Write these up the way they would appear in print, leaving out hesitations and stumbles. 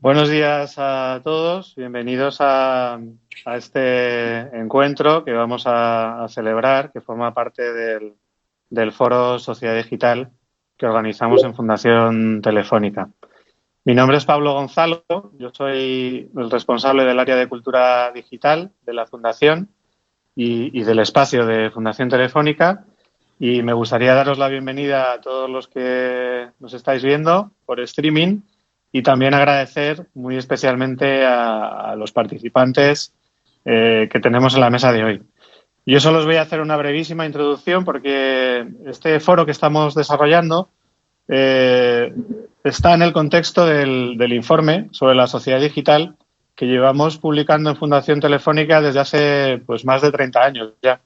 Buenos días a todos, bienvenidos a este encuentro que vamos a celebrar, que forma parte del Foro Sociedad Digital que organizamos en Fundación Telefónica. Mi nombre es Pablo Gonzalo, yo soy el responsable del área de cultura digital de la Fundación y del espacio de Fundación Telefónica, y me gustaría daros la bienvenida a todos los que nos estáis viendo por streaming y también agradecer muy especialmente a los participantes que tenemos en la mesa de hoy. Yo solo os voy a hacer una brevísima introducción porque este foro que estamos desarrollando está en el contexto del informe sobre la sociedad digital que llevamos publicando en Fundación Telefónica desde hace más de 30 años ya.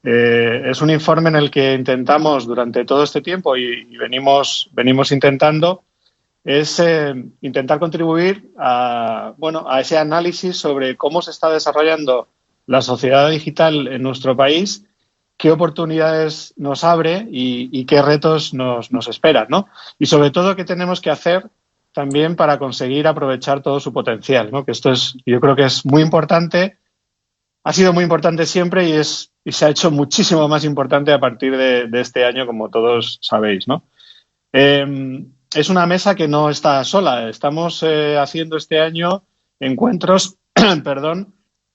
Es un informe en el que intentamos durante todo este tiempo y venimos intentando intentar contribuir a ese análisis sobre cómo se está desarrollando la sociedad digital en nuestro país, qué oportunidades nos abre y qué retos nos esperan, ¿no? Y sobre todo qué tenemos que hacer también para conseguir aprovechar todo su potencial, ¿no? Que yo creo que es muy importante, ha sido muy importante siempre y se ha hecho muchísimo más importante a partir de este año, como todos sabéis, ¿no? Es una mesa que no está sola. Estamos haciendo este año encuentros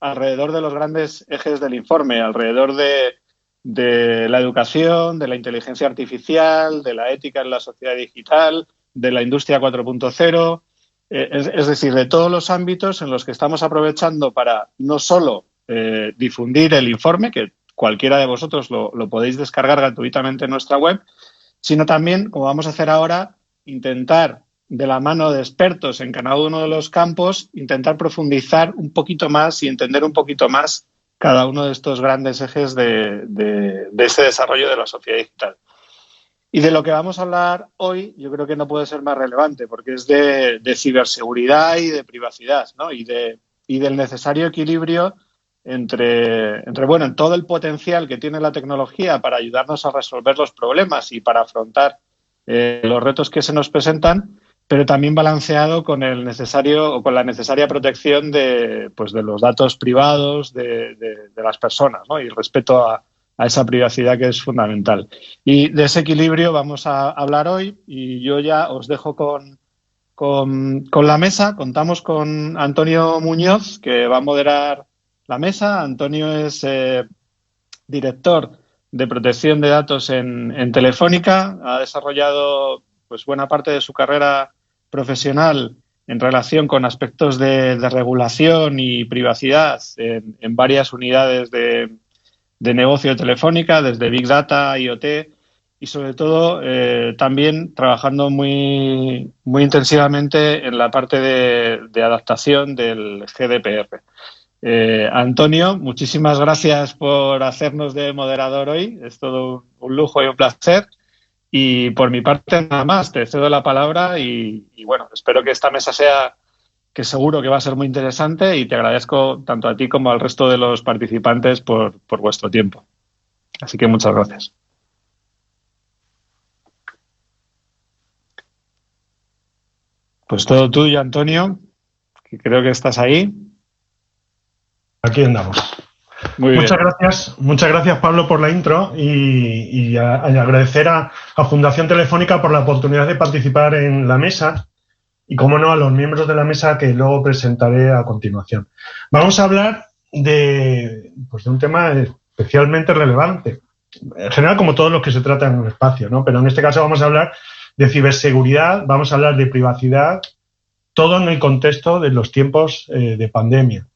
alrededor de los grandes ejes del informe, alrededor de la educación, de la inteligencia artificial, de la ética en la sociedad digital, de la industria 4.0, es decir, de todos los ámbitos en los que estamos aprovechando para no solo difundir el informe, que cualquiera de vosotros lo podéis descargar gratuitamente en nuestra web, sino también, como vamos a hacer ahora, intentar, de la mano de expertos en cada uno de los campos, intentar profundizar un poquito más y entender un poquito más cada uno de estos grandes ejes de este desarrollo de la sociedad digital. Y de lo que vamos a hablar hoy, yo creo que no puede ser más relevante, porque es de ciberseguridad y de privacidad, ¿no? Y del necesario equilibrio entre todo el potencial que tiene la tecnología para ayudarnos a resolver los problemas y para afrontar los retos que se nos presentan, pero también balanceado con la necesaria protección de los datos privados de las personas, ¿no? Y respeto a esa privacidad que es fundamental. Y de ese equilibrio vamos a hablar hoy, y yo ya os dejo con la mesa. Contamos con Antonio Muñoz, que va a moderar la mesa. Antonio es director de protección de datos en Telefónica. Ha desarrollado buena parte de su carrera profesional en relación con aspectos de regulación y privacidad en varias unidades de negocio de Telefónica, desde Big Data, IoT y sobre todo también trabajando muy intensivamente en la parte de adaptación del GDPR. Antonio, muchísimas gracias por hacernos de moderador hoy. Es todo un lujo y un placer. Y por mi parte, nada más, te cedo la palabra y espero que esta mesa que seguro que va a ser muy interesante, y te agradezco tanto a ti como al resto de los participantes por vuestro tiempo. Así que muchas gracias. Pues todo tuyo, Antonio, que creo que estás ahí. Aquí andamos. Muy bien. Muchas gracias, Pablo, por la intro y agradecer a Fundación Telefónica por la oportunidad de participar en la mesa y, como no, a los miembros de la mesa que luego presentaré a continuación. Vamos a hablar de un tema especialmente relevante, en general como todos los que se tratan en el espacio, ¿no? Pero en este caso vamos a hablar de ciberseguridad, vamos a hablar de privacidad, todo en el contexto de los tiempos de pandemia.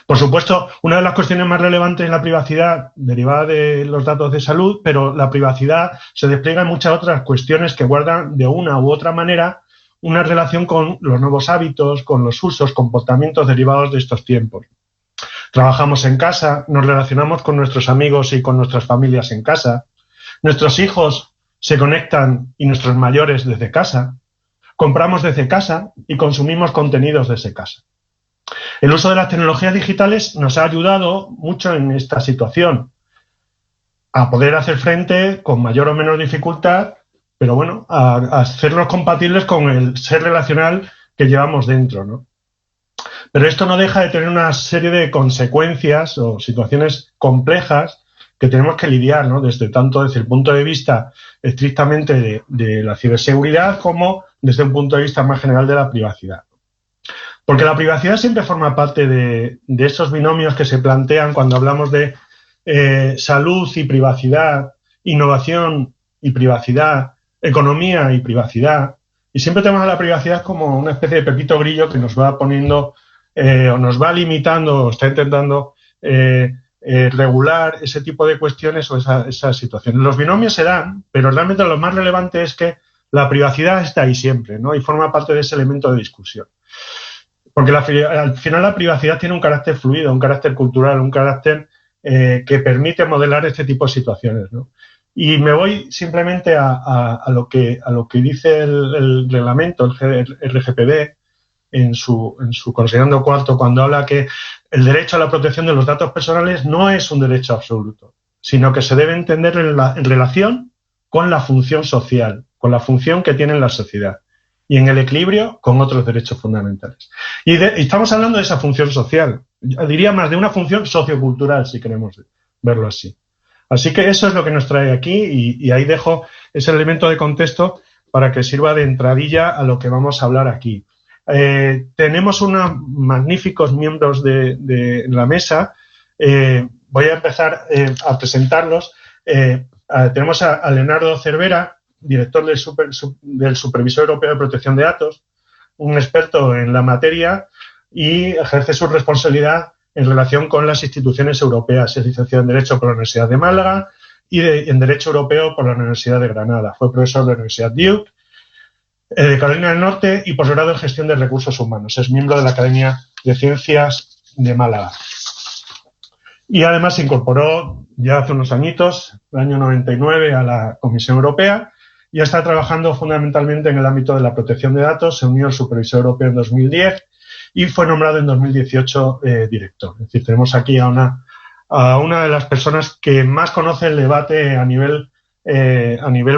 Por supuesto, una de las cuestiones más relevantes es la privacidad derivada de los datos de salud, pero la privacidad se despliega en muchas otras cuestiones que guardan de una u otra manera una relación con los nuevos hábitos, con los usos, comportamientos derivados de estos tiempos. Trabajamos en casa, nos relacionamos con nuestros amigos y con nuestras familias en casa, nuestros hijos se conectan y nuestros mayores desde casa, compramos desde casa y consumimos contenidos desde casa. El uso de las tecnologías digitales nos ha ayudado mucho en esta situación a poder hacer frente con mayor o menor dificultad, pero a hacerlos compatibles con el ser relacional que llevamos dentro, ¿no? Pero esto no deja de tener una serie de consecuencias o situaciones complejas que tenemos que lidiar, ¿no? Desde el punto de vista estrictamente de la ciberseguridad como desde un punto de vista más general de la privacidad. Porque la privacidad siempre forma parte de esos binomios que se plantean cuando hablamos de salud y privacidad, innovación y privacidad, economía y privacidad. Y siempre tenemos a la privacidad como una especie de pepito grillo que nos va poniendo o nos va limitando o está intentando regular ese tipo de cuestiones o esas situaciones. Los binomios se dan, pero realmente lo más relevante es que la privacidad está ahí siempre, ¿no? Y forma parte de ese elemento de discusión. Porque al final la privacidad tiene un carácter fluido, un carácter cultural, un carácter que permite modelar este tipo de situaciones, ¿no? Y me voy simplemente a lo que dice el reglamento, el RGPD, en su considerando cuarto, cuando habla que el derecho a la protección de los datos personales no es un derecho absoluto, sino que se debe entender en relación con la función social, con la función que tiene la sociedad y en el equilibrio con otros derechos fundamentales. Y estamos hablando de esa función social, yo diría más de una función sociocultural, si queremos verlo así. Así que eso es lo que nos trae aquí y ahí dejo ese elemento de contexto para que sirva de entradilla a lo que vamos a hablar aquí. Tenemos unos magníficos miembros de la mesa. Voy a empezar a presentarlos. Tenemos a Leonardo Cervera, director del Supervisor Europeo de Protección de Datos, un experto en la materia y ejerce su responsabilidad en relación con las instituciones europeas. Es licenciado en Derecho por la Universidad de Málaga y en Derecho Europeo por la Universidad de Granada. Fue profesor de la Universidad Duke, de Carolina del Norte y posgrado en Gestión de Recursos Humanos. Es miembro de la Academia de Ciencias de Málaga. Y además se incorporó ya hace unos añitos, el año 99, a la Comisión Europea y está trabajando fundamentalmente en el ámbito de la protección de datos. Se unió al Supervisor Europeo en 2010 y fue nombrado en 2018 director. Es decir, tenemos aquí a una de las personas que más conoce el debate a nivel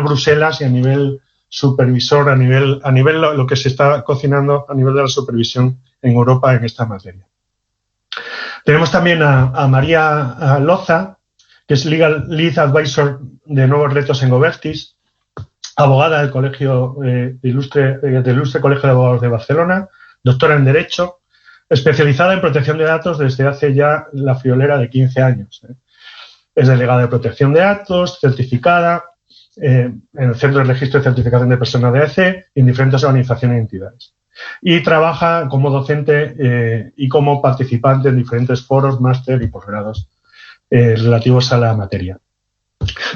Bruselas y a nivel supervisor, a nivel lo que se está cocinando a nivel de la supervisión en Europa en esta materia. Tenemos también a María Loza, que es Lead Advisor de Nuevos Retos en Govertis, abogada del Colegio del Ilustre Colegio de Abogados de Barcelona, doctora en Derecho, especializada en protección de datos desde hace ya la friolera de 15 años. Es delegada de protección de datos, certificada en el Centro de Registro y Certificación de Personas de AEC y en diferentes organizaciones y entidades. Y trabaja como docente y como participante en diferentes foros, máster y posgrados relativos a la materia.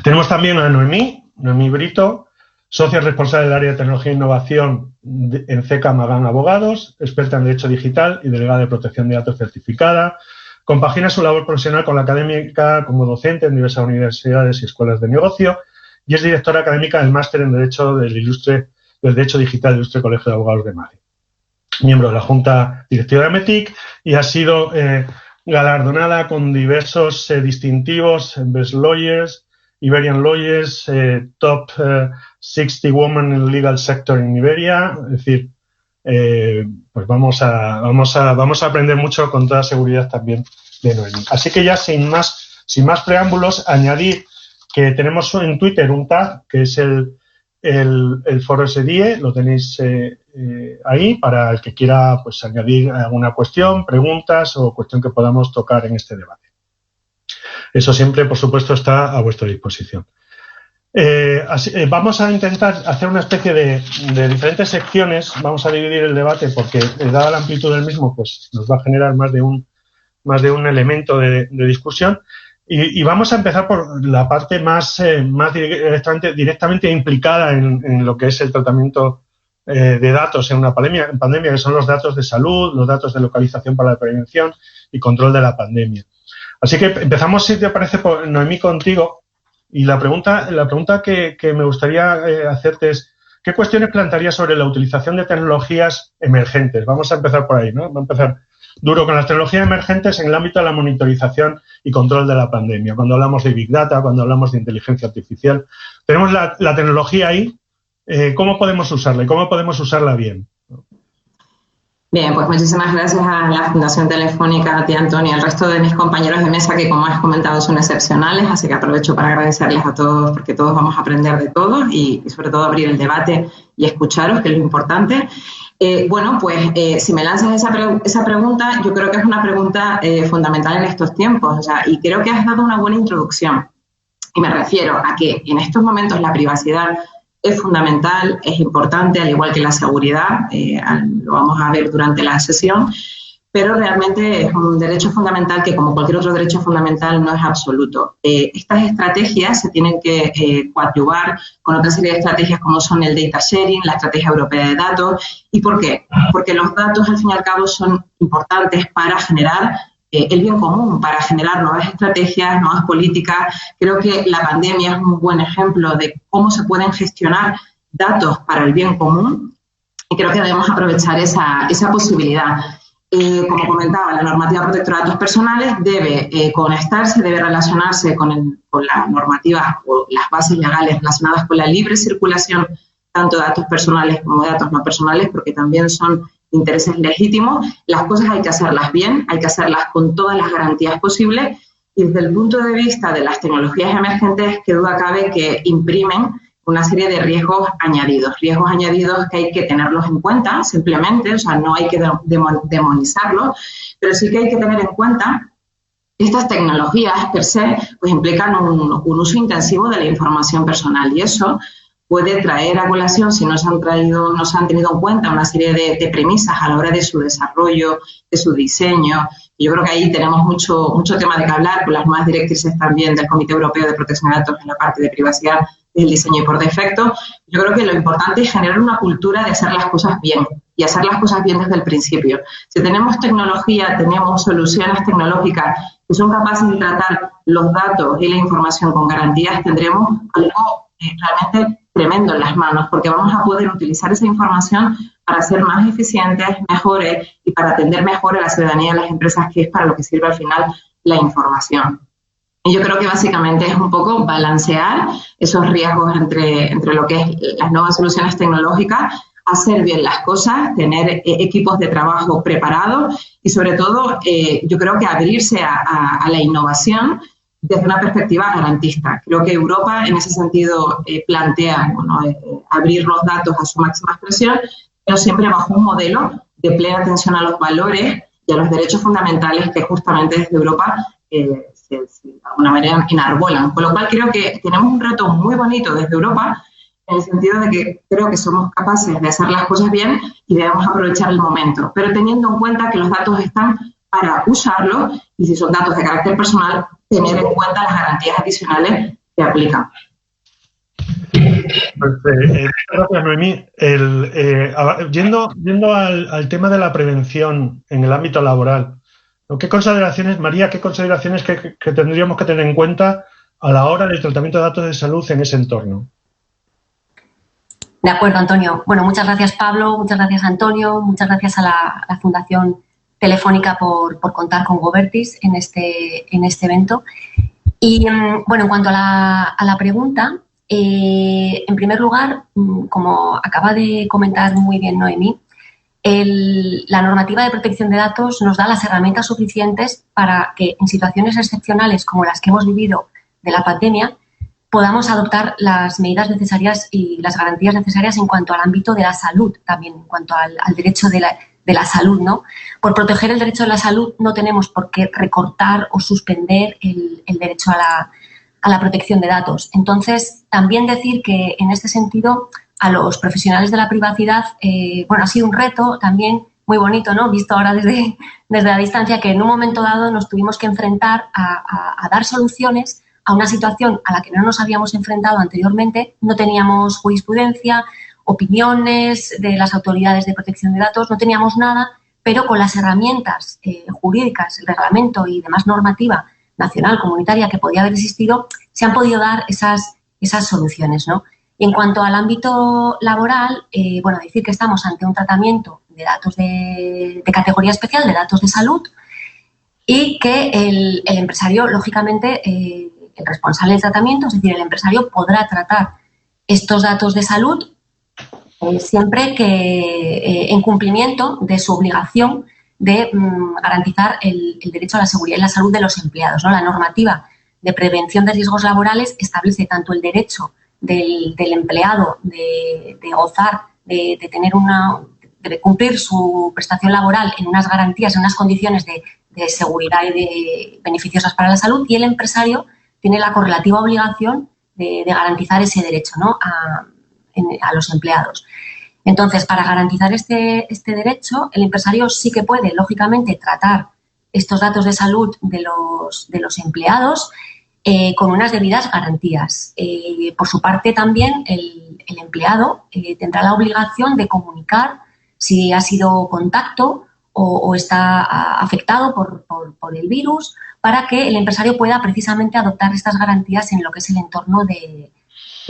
Tenemos también a Noemí Brito, socia responsable del área de tecnología e innovación en CECA Magán Abogados, experta en Derecho Digital y delegada de protección de datos certificada. Compagina su labor profesional con la académica como docente en diversas universidades y escuelas de negocio y es directora académica del máster en Derecho del Derecho Digital del Ilustre Colegio de Abogados de Madrid. Miembro de la Junta Directiva de METIC y ha sido galardonada con diversos distintivos, Best Lawyers, Iberian Lawyers, Top 60 Women in Legal Sector in Iberia. Es decir, pues vamos a aprender mucho con toda seguridad también de Noemí. Así que ya sin más preámbulos, añadir que tenemos en Twitter un tag que es el foro SDIE, lo tenéis ahí para el que quiera pues añadir alguna cuestión, preguntas o cuestión que podamos tocar en este debate. Eso siempre, por supuesto, está a vuestra disposición. Vamos a intentar hacer una especie de diferentes secciones. Vamos a dividir el debate porque, dada la amplitud del mismo, pues nos va a generar más de un elemento de discusión. Y vamos a empezar por la parte más directamente implicada en lo que es el tratamiento de datos en una pandemia, que son los datos de salud, los datos de localización para la prevención y control de la pandemia. Así que empezamos, si te parece, Noemí, contigo. Y la pregunta que me gustaría hacerte es, ¿qué cuestiones plantearías sobre la utilización de tecnologías emergentes? Vamos a empezar por ahí, ¿no? Vamos a empezar duro con las tecnologías emergentes en el ámbito de la monitorización y control de la pandemia. Cuando hablamos de Big Data, cuando hablamos de inteligencia artificial, tenemos la tecnología ahí. ¿Cómo podemos usarla y cómo podemos usarla bien? Bien, pues muchísimas gracias a la Fundación Telefónica, a ti, Antonio, y al resto de mis compañeros de mesa que, como has comentado, son excepcionales, así que aprovecho para agradecerles a todos, porque todos vamos a aprender de todos y sobre todo abrir el debate y escucharos, que es lo importante. Si me lanzas esa pregunta, yo creo que es una pregunta fundamental en estos tiempos, o sea, y creo que has dado una buena introducción. Y me refiero a que en estos momentos la privacidad es fundamental, es importante, al igual que la seguridad, lo vamos a ver durante la sesión, pero realmente es un derecho fundamental que, como cualquier otro derecho fundamental, no es absoluto. Estas estrategias se tienen que coadyuvar con otra serie de estrategias como son el data sharing, la estrategia europea de datos. ¿Y por qué? Porque los datos, al fin y al cabo, son importantes para generar el bien común, para generar nuevas estrategias, nuevas políticas. Creo que la pandemia es un buen ejemplo de cómo se pueden gestionar datos para el bien común y creo que debemos aprovechar esa posibilidad. Como comentaba, la normativa protectora de datos personales debe conectarse, debe relacionarse con la normativa o las bases legales relacionadas con la libre circulación tanto de datos personales como de datos no personales, porque también son intereses legítimos. Las cosas hay que hacerlas bien, hay que hacerlas con todas las garantías posibles y desde el punto de vista de las tecnologías emergentes, que duda cabe que imprimen una serie de riesgos añadidos que hay que tenerlos en cuenta simplemente, o sea, no hay que demonizarlos, pero sí que hay que tener en cuenta que estas tecnologías per se pues implican un uso intensivo de la información personal y eso puede traer a colación, si no se han tenido en cuenta una serie de premisas a la hora de su desarrollo, de su diseño. Y yo creo que ahí tenemos mucho tema de que hablar con las nuevas directrices también del Comité Europeo de Protección de Datos en la parte de privacidad del diseño y por defecto. Yo creo que lo importante es generar una cultura de hacer las cosas bien y hacer las cosas bien desde el principio. Si tenemos tecnología, tenemos soluciones tecnológicas que son capaces de tratar los datos y la información con garantías, tendremos algo realmente tremendo en las manos, porque vamos a poder utilizar esa información para ser más eficientes, mejores y para atender mejor a la ciudadanía y a las empresas, que es para lo que sirve al final la información. Y yo creo que básicamente es un poco balancear esos riesgos entre lo que es las nuevas soluciones tecnológicas, hacer bien las cosas, tener equipos de trabajo preparados y sobre todo yo creo que abrirse a la innovación desde una perspectiva garantista. Creo que Europa en ese sentido plantea abrir los datos a su máxima expresión, pero siempre bajo un modelo de plena atención a los valores y a los derechos fundamentales que justamente desde Europa de alguna manera enarbolan. Con lo cual creo que tenemos un reto muy bonito desde Europa en el sentido de que creo que somos capaces de hacer las cosas bien y debemos aprovechar el momento, pero teniendo en cuenta que los datos están para usarlos y si son datos de carácter personal, tener en cuenta las garantías adicionales que aplican. Gracias, Noemí. Yendo al tema de la prevención en el ámbito laboral, ¿qué consideraciones, María, que tendríamos que tener en cuenta a la hora del tratamiento de datos de salud en ese entorno? De acuerdo, Antonio. Bueno, muchas gracias, Pablo, muchas gracias, Antonio, muchas gracias a la Fundación Telefónica por contar con Govertis en este evento. Y, bueno, en cuanto a la pregunta, en primer lugar, como acaba de comentar muy bien Noemí, la normativa de protección de datos nos da las herramientas suficientes para que en situaciones excepcionales como las que hemos vivido de la pandemia podamos adoptar las medidas necesarias y las garantías necesarias en cuanto al ámbito de la salud, también en cuanto al derecho de la salud, ¿no? Por proteger el derecho de la salud no tenemos por qué recortar o suspender el derecho a la protección de datos. Entonces, también decir que en este sentido a los profesionales de la privacidad, ha sido un reto también muy bonito, ¿no? Visto ahora desde la distancia, que en un momento dado nos tuvimos que enfrentar a dar soluciones a una situación a la que no nos habíamos enfrentado anteriormente. No teníamos jurisprudencia, opiniones de las autoridades de protección de datos, no teníamos nada, pero con las herramientas jurídicas, el reglamento y demás normativa nacional, comunitaria que podía haber existido, se han podido dar esas soluciones, ¿no? Y en cuanto al ámbito laboral, decir que estamos ante un tratamiento de datos de categoría especial, de datos de salud, y que el empresario, lógicamente, el responsable del tratamiento, es decir, el empresario podrá tratar estos datos de salud siempre que en cumplimiento de su obligación de garantizar el derecho a la seguridad y la salud de los empleados, ¿no? La normativa de prevención de riesgos laborales establece tanto el derecho del empleado de gozar, de tener de cumplir su prestación laboral en unas garantías, en unas condiciones de seguridad y de beneficiosas para la salud, y el empresario tiene la correlativa obligación de garantizar ese derecho, ¿no? a los empleados. Entonces, para garantizar este derecho, el empresario sí que puede, lógicamente, tratar estos datos de salud de los empleados con unas debidas garantías. Por su parte, también, el empleado tendrá la obligación de comunicar si ha sido contacto o está afectado por el virus, para que el empresario pueda precisamente adoptar estas garantías en lo que es el entorno de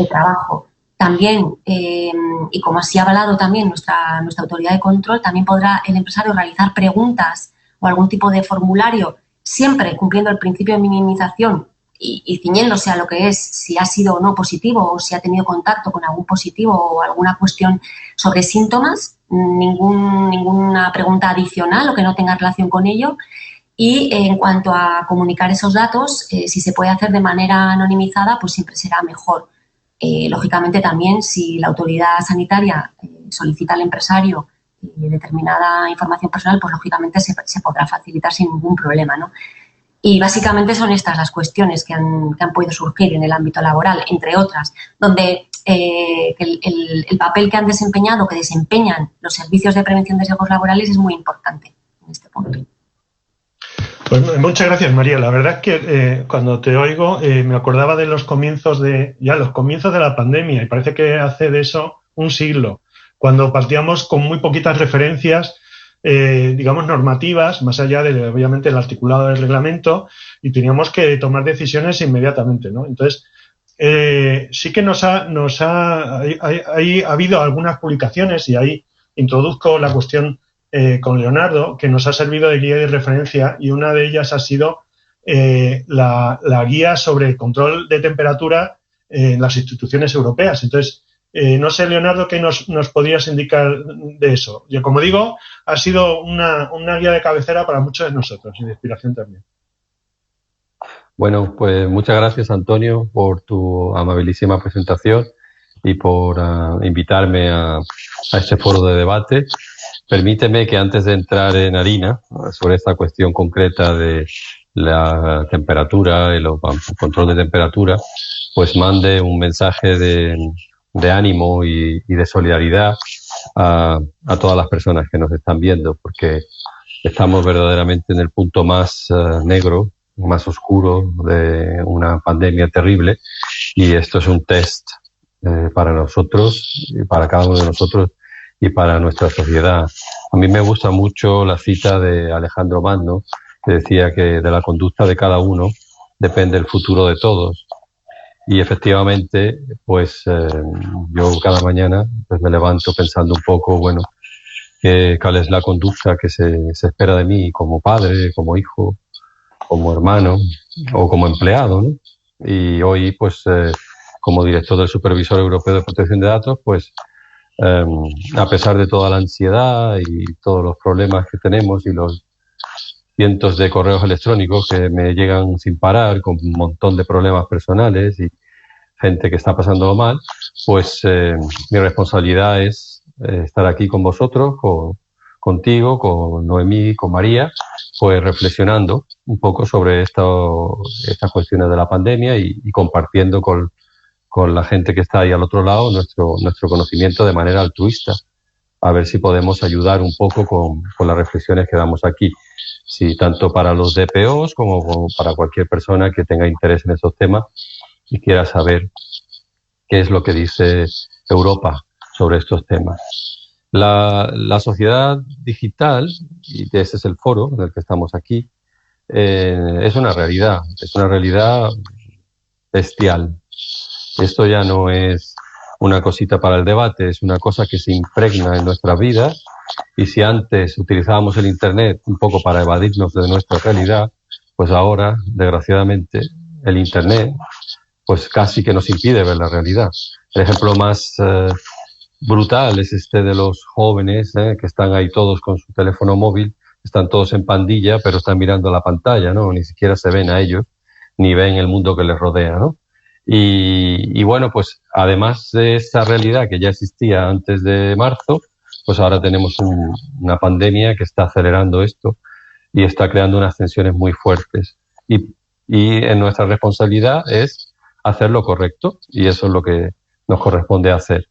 trabajo. También, y como así ha avalado también nuestra autoridad de control, también podrá el empresario realizar preguntas o algún tipo de formulario, siempre cumpliendo el principio de minimización y ciñéndose a lo que es si ha sido o no positivo, o si ha tenido contacto con algún positivo o alguna cuestión sobre síntomas, ninguna pregunta adicional o que no tenga relación con ello. Y en cuanto a comunicar esos datos, si se puede hacer de manera anonimizada, pues siempre será mejor. Lógicamente, también, si la autoridad sanitaria solicita al empresario determinada información personal, pues lógicamente se podrá facilitar sin ningún problema, ¿no? Y básicamente son estas las cuestiones que han podido surgir en el ámbito laboral, entre otras, donde el papel que han desempeñado, que desempeñan los servicios de prevención de riesgos laborales, es muy importante en este punto. Pues muchas gracias, María. La verdad es que cuando te oigo me acordaba de los comienzos de la pandemia, y parece que hace de eso un siglo, cuando partíamos con muy poquitas referencias, digamos, normativas, más allá de, obviamente, el articulado del reglamento, y teníamos que tomar decisiones inmediatamente, ¿no? Entonces, sí que ha habido algunas publicaciones, y ahí introduzco la cuestión con Leonardo, que nos ha servido de guía y de referencia, y una de ellas ha sido la guía sobre el control de temperatura en las instituciones europeas. Entonces, no sé, Leonardo, ¿qué nos podrías indicar de eso? Yo, como digo, ha sido una guía de cabecera para muchos de nosotros, y de inspiración también. Bueno, pues muchas gracias, Antonio, por tu amabilísima presentación y por invitarme a este foro de debate. Permíteme que antes de entrar en harina sobre esta cuestión concreta de la temperatura, el control de temperatura, pues mande un mensaje de ánimo y de solidaridad a todas las personas que nos están viendo, porque estamos verdaderamente en el punto más negro, más oscuro de una pandemia terrible, y esto es un test para nosotros, y para cada uno de nosotros y para nuestra sociedad. A mí me gusta mucho la cita de Alejandro Magno, que decía que de la conducta de cada uno depende el futuro de todos. Y efectivamente, pues yo cada mañana pues me levanto pensando un poco, bueno, cuál es la conducta que se espera de mí como padre, como hijo, como hermano o como empleado, ¿no? Y hoy, pues, como director del Supervisor Europeo de Protección de Datos, pues, a pesar de toda la ansiedad y todos los problemas que tenemos y los cientos de correos electrónicos que me llegan sin parar, con un montón de problemas personales y gente que está pasando mal, pues mi responsabilidad es estar aquí con vosotros, contigo, con Noemí, con María, pues reflexionando un poco sobre estas cuestiones de la pandemia y compartiendo con la gente que está ahí al otro lado nuestro conocimiento de manera altruista, a ver si podemos ayudar un poco con las reflexiones que damos aquí, sí, tanto para los DPOs como para cualquier persona que tenga interés en esos temas y quiera saber qué es lo que dice Europa sobre estos temas. La sociedad digital, y ese es el foro en el que estamos aquí, es una realidad bestial. Esto ya no es una cosita para el debate, es una cosa que se impregna en nuestras vidas, y si antes utilizábamos el Internet un poco para evadirnos de nuestra realidad, pues ahora, desgraciadamente, el Internet pues casi que nos impide ver la realidad. El ejemplo más brutal es este de los jóvenes que están ahí todos con su teléfono móvil, están todos en pandilla, pero están mirando la pantalla, ¿no? Ni siquiera se ven a ellos, ni ven el mundo que les rodea, ¿no? Y bueno, pues además de esa realidad que ya existía antes de marzo, pues ahora tenemos una pandemia que está acelerando esto y está creando unas tensiones muy fuertes. Y en nuestra responsabilidad es hacer lo correcto, y eso es lo que nos corresponde hacer.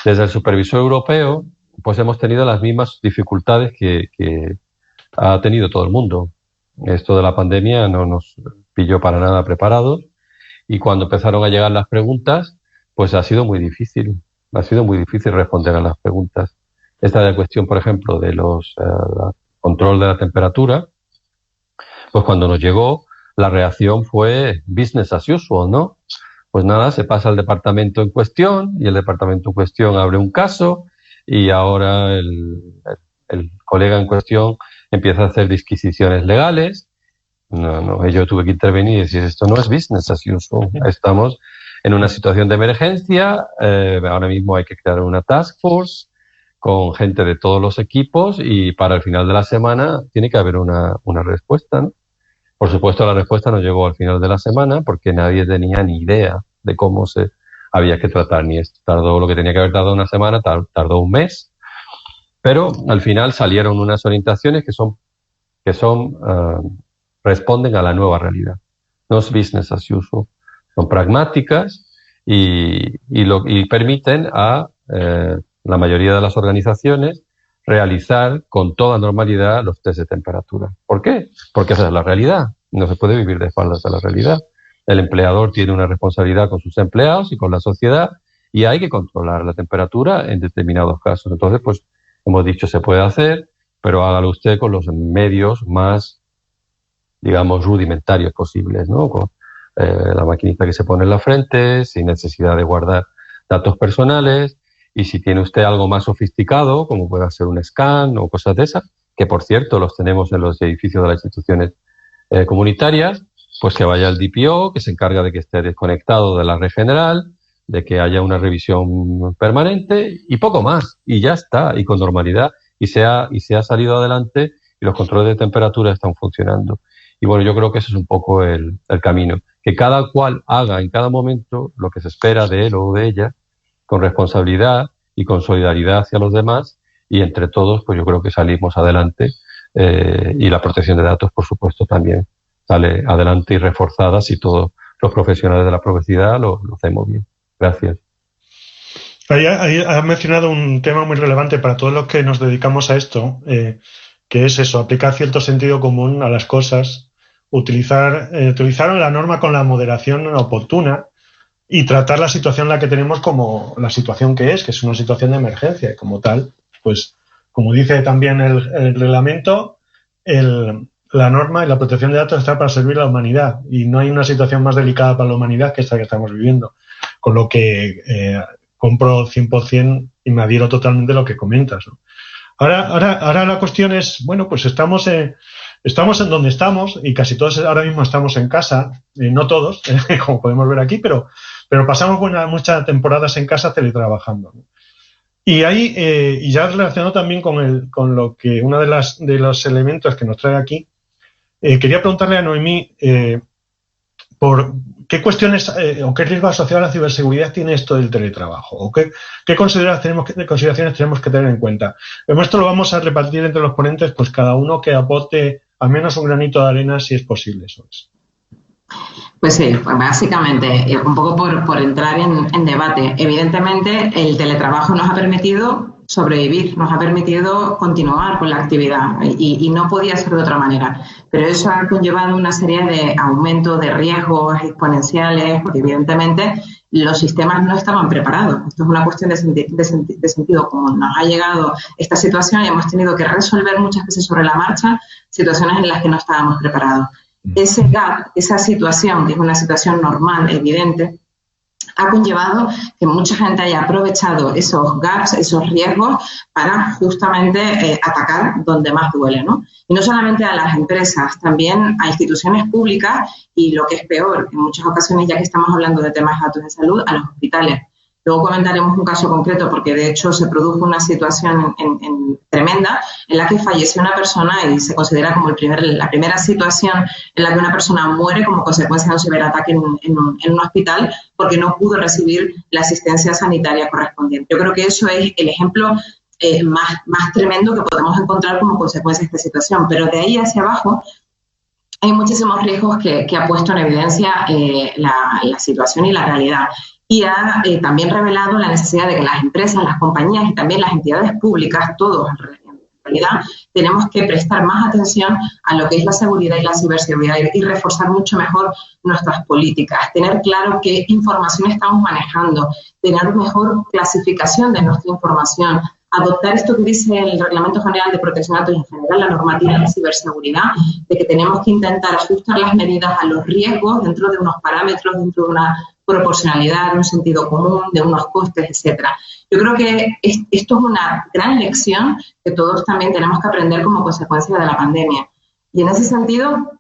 Desde el supervisor europeo, pues hemos tenido las mismas dificultades que ha tenido todo el mundo. Esto de la pandemia no nos pilló para nada preparados, y cuando empezaron a llegar las preguntas, pues ha sido muy difícil responder a las preguntas. Esta de la cuestión, por ejemplo, de control de la temperatura, pues cuando nos llegó, la reacción fue business as usual, ¿no? Pues nada, se pasa al departamento en cuestión y el departamento en cuestión abre un caso y ahora el colega en cuestión empieza a hacer disquisiciones legales. No, yo tuve que intervenir y decir, esto no es business as usual. Estamos en una situación de emergencia, ahora mismo hay que crear una task force con gente de todos los equipos y para el final de la semana tiene que haber una respuesta, ¿no? Por supuesto, la respuesta no llegó al final de la semana porque nadie tenía ni idea de cómo se había que tratar, ni esto tardó lo que tenía que haber tardado una semana, tardó un mes, pero al final salieron unas orientaciones que responden a la nueva realidad. No es business as usual, son pragmáticas y permiten a la mayoría de las organizaciones realizar con toda normalidad los test de temperatura. ¿Por qué? Porque esa es la realidad. No se puede vivir de espaldas a la realidad. El empleador tiene una responsabilidad con sus empleados y con la sociedad y hay que controlar la temperatura en determinados casos. Entonces, pues, hemos dicho, se puede hacer, pero hágalo usted con los medios más, digamos, rudimentarios posibles, ¿no? Con la maquinita que se pone en la frente, sin necesidad de guardar datos personales. Y si tiene usted algo más sofisticado, como puede ser un scan o cosas de esas, que por cierto los tenemos en los edificios de las instituciones comunitarias, pues que vaya al DPO, que se encarga de que esté desconectado de la red general, de que haya una revisión permanente y poco más. Y ya está, y con normalidad. Y se ha salido adelante y los controles de temperatura están funcionando. Y bueno, yo creo que ese es un poco el camino. Que cada cual haga en cada momento lo que se espera de él o de ella, con responsabilidad y con solidaridad hacia los demás, y entre todos pues yo creo que salimos adelante y la protección de datos por supuesto también sale adelante y reforzada si todos los profesionales de la privacidad lo hacemos bien. Gracias. Ahí has mencionado un tema muy relevante para todos los que nos dedicamos a esto, que es eso, aplicar cierto sentido común a las cosas, utilizar la norma con la moderación oportuna y tratar la situación en la que tenemos como la situación que es una situación de emergencia. Y como tal, pues como dice también el reglamento, la norma y la protección de datos está para servir a la humanidad y no hay una situación más delicada para la humanidad que esta que estamos viviendo. Con lo que compro 100% y me adhiero totalmente a lo que comentas, ¿no? Ahora la cuestión es, bueno, pues estamos en donde estamos y casi todos ahora mismo estamos en casa, no todos, como podemos ver aquí, pero pasamos muchas temporadas en casa teletrabajando, ¿no? Y ahí, y ya relacionado también con lo que uno de los elementos que nos trae aquí, quería preguntarle a Noemí por qué cuestiones o qué riesgo asociado a la ciberseguridad tiene esto del teletrabajo, o qué consideraciones tenemos que tener en cuenta. Esto lo vamos a repartir entre los ponentes, pues cada uno que aporte al menos un granito de arena si es posible. Eso es. Pues sí, básicamente, un poco por entrar en debate. Evidentemente, el teletrabajo nos ha permitido sobrevivir, nos ha permitido continuar con la actividad y no podía ser de otra manera. Pero eso ha conllevado una serie de aumentos de riesgos exponenciales, porque evidentemente los sistemas no estaban preparados. Esto es una cuestión de sentido común. Nos ha llegado esta situación y hemos tenido que resolver muchas veces sobre la marcha situaciones en las que no estábamos preparados. Ese gap, esa situación, que es una situación normal, evidente, ha conllevado que mucha gente haya aprovechado esos gaps, esos riesgos, para justamente atacar donde más duele, ¿no? Y no solamente a las empresas, también a instituciones públicas y, lo que es peor, en muchas ocasiones, ya que estamos hablando de temas de datos de salud, a los hospitales. Luego comentaremos un caso concreto porque, de hecho, se produjo una situación tremenda en la que falleció una persona y se considera como la primera situación en la que una persona muere como consecuencia de un ciberataque en un hospital porque no pudo recibir la asistencia sanitaria correspondiente. Yo creo que eso es el ejemplo más tremendo que podemos encontrar como consecuencia de esta situación. Pero de ahí hacia abajo hay muchísimos riesgos que ha puesto en evidencia la situación y la realidad. Y ha también revelado la necesidad de que las empresas, las compañías y también las entidades públicas, todos en realidad, tenemos que prestar más atención a lo que es la seguridad y la ciberseguridad y reforzar mucho mejor nuestras políticas, tener claro qué información estamos manejando, tener mejor clasificación de nuestra información, adoptar esto que dice el Reglamento General de Protección de Datos y en general la normativa de ciberseguridad, de que tenemos que intentar ajustar las medidas a los riesgos dentro de unos parámetros, dentro de una proporcionalidad, de un sentido común, de unos costes, etcétera. Yo creo que esto es una gran lección que todos también tenemos que aprender como consecuencia de la pandemia. Y en ese sentido,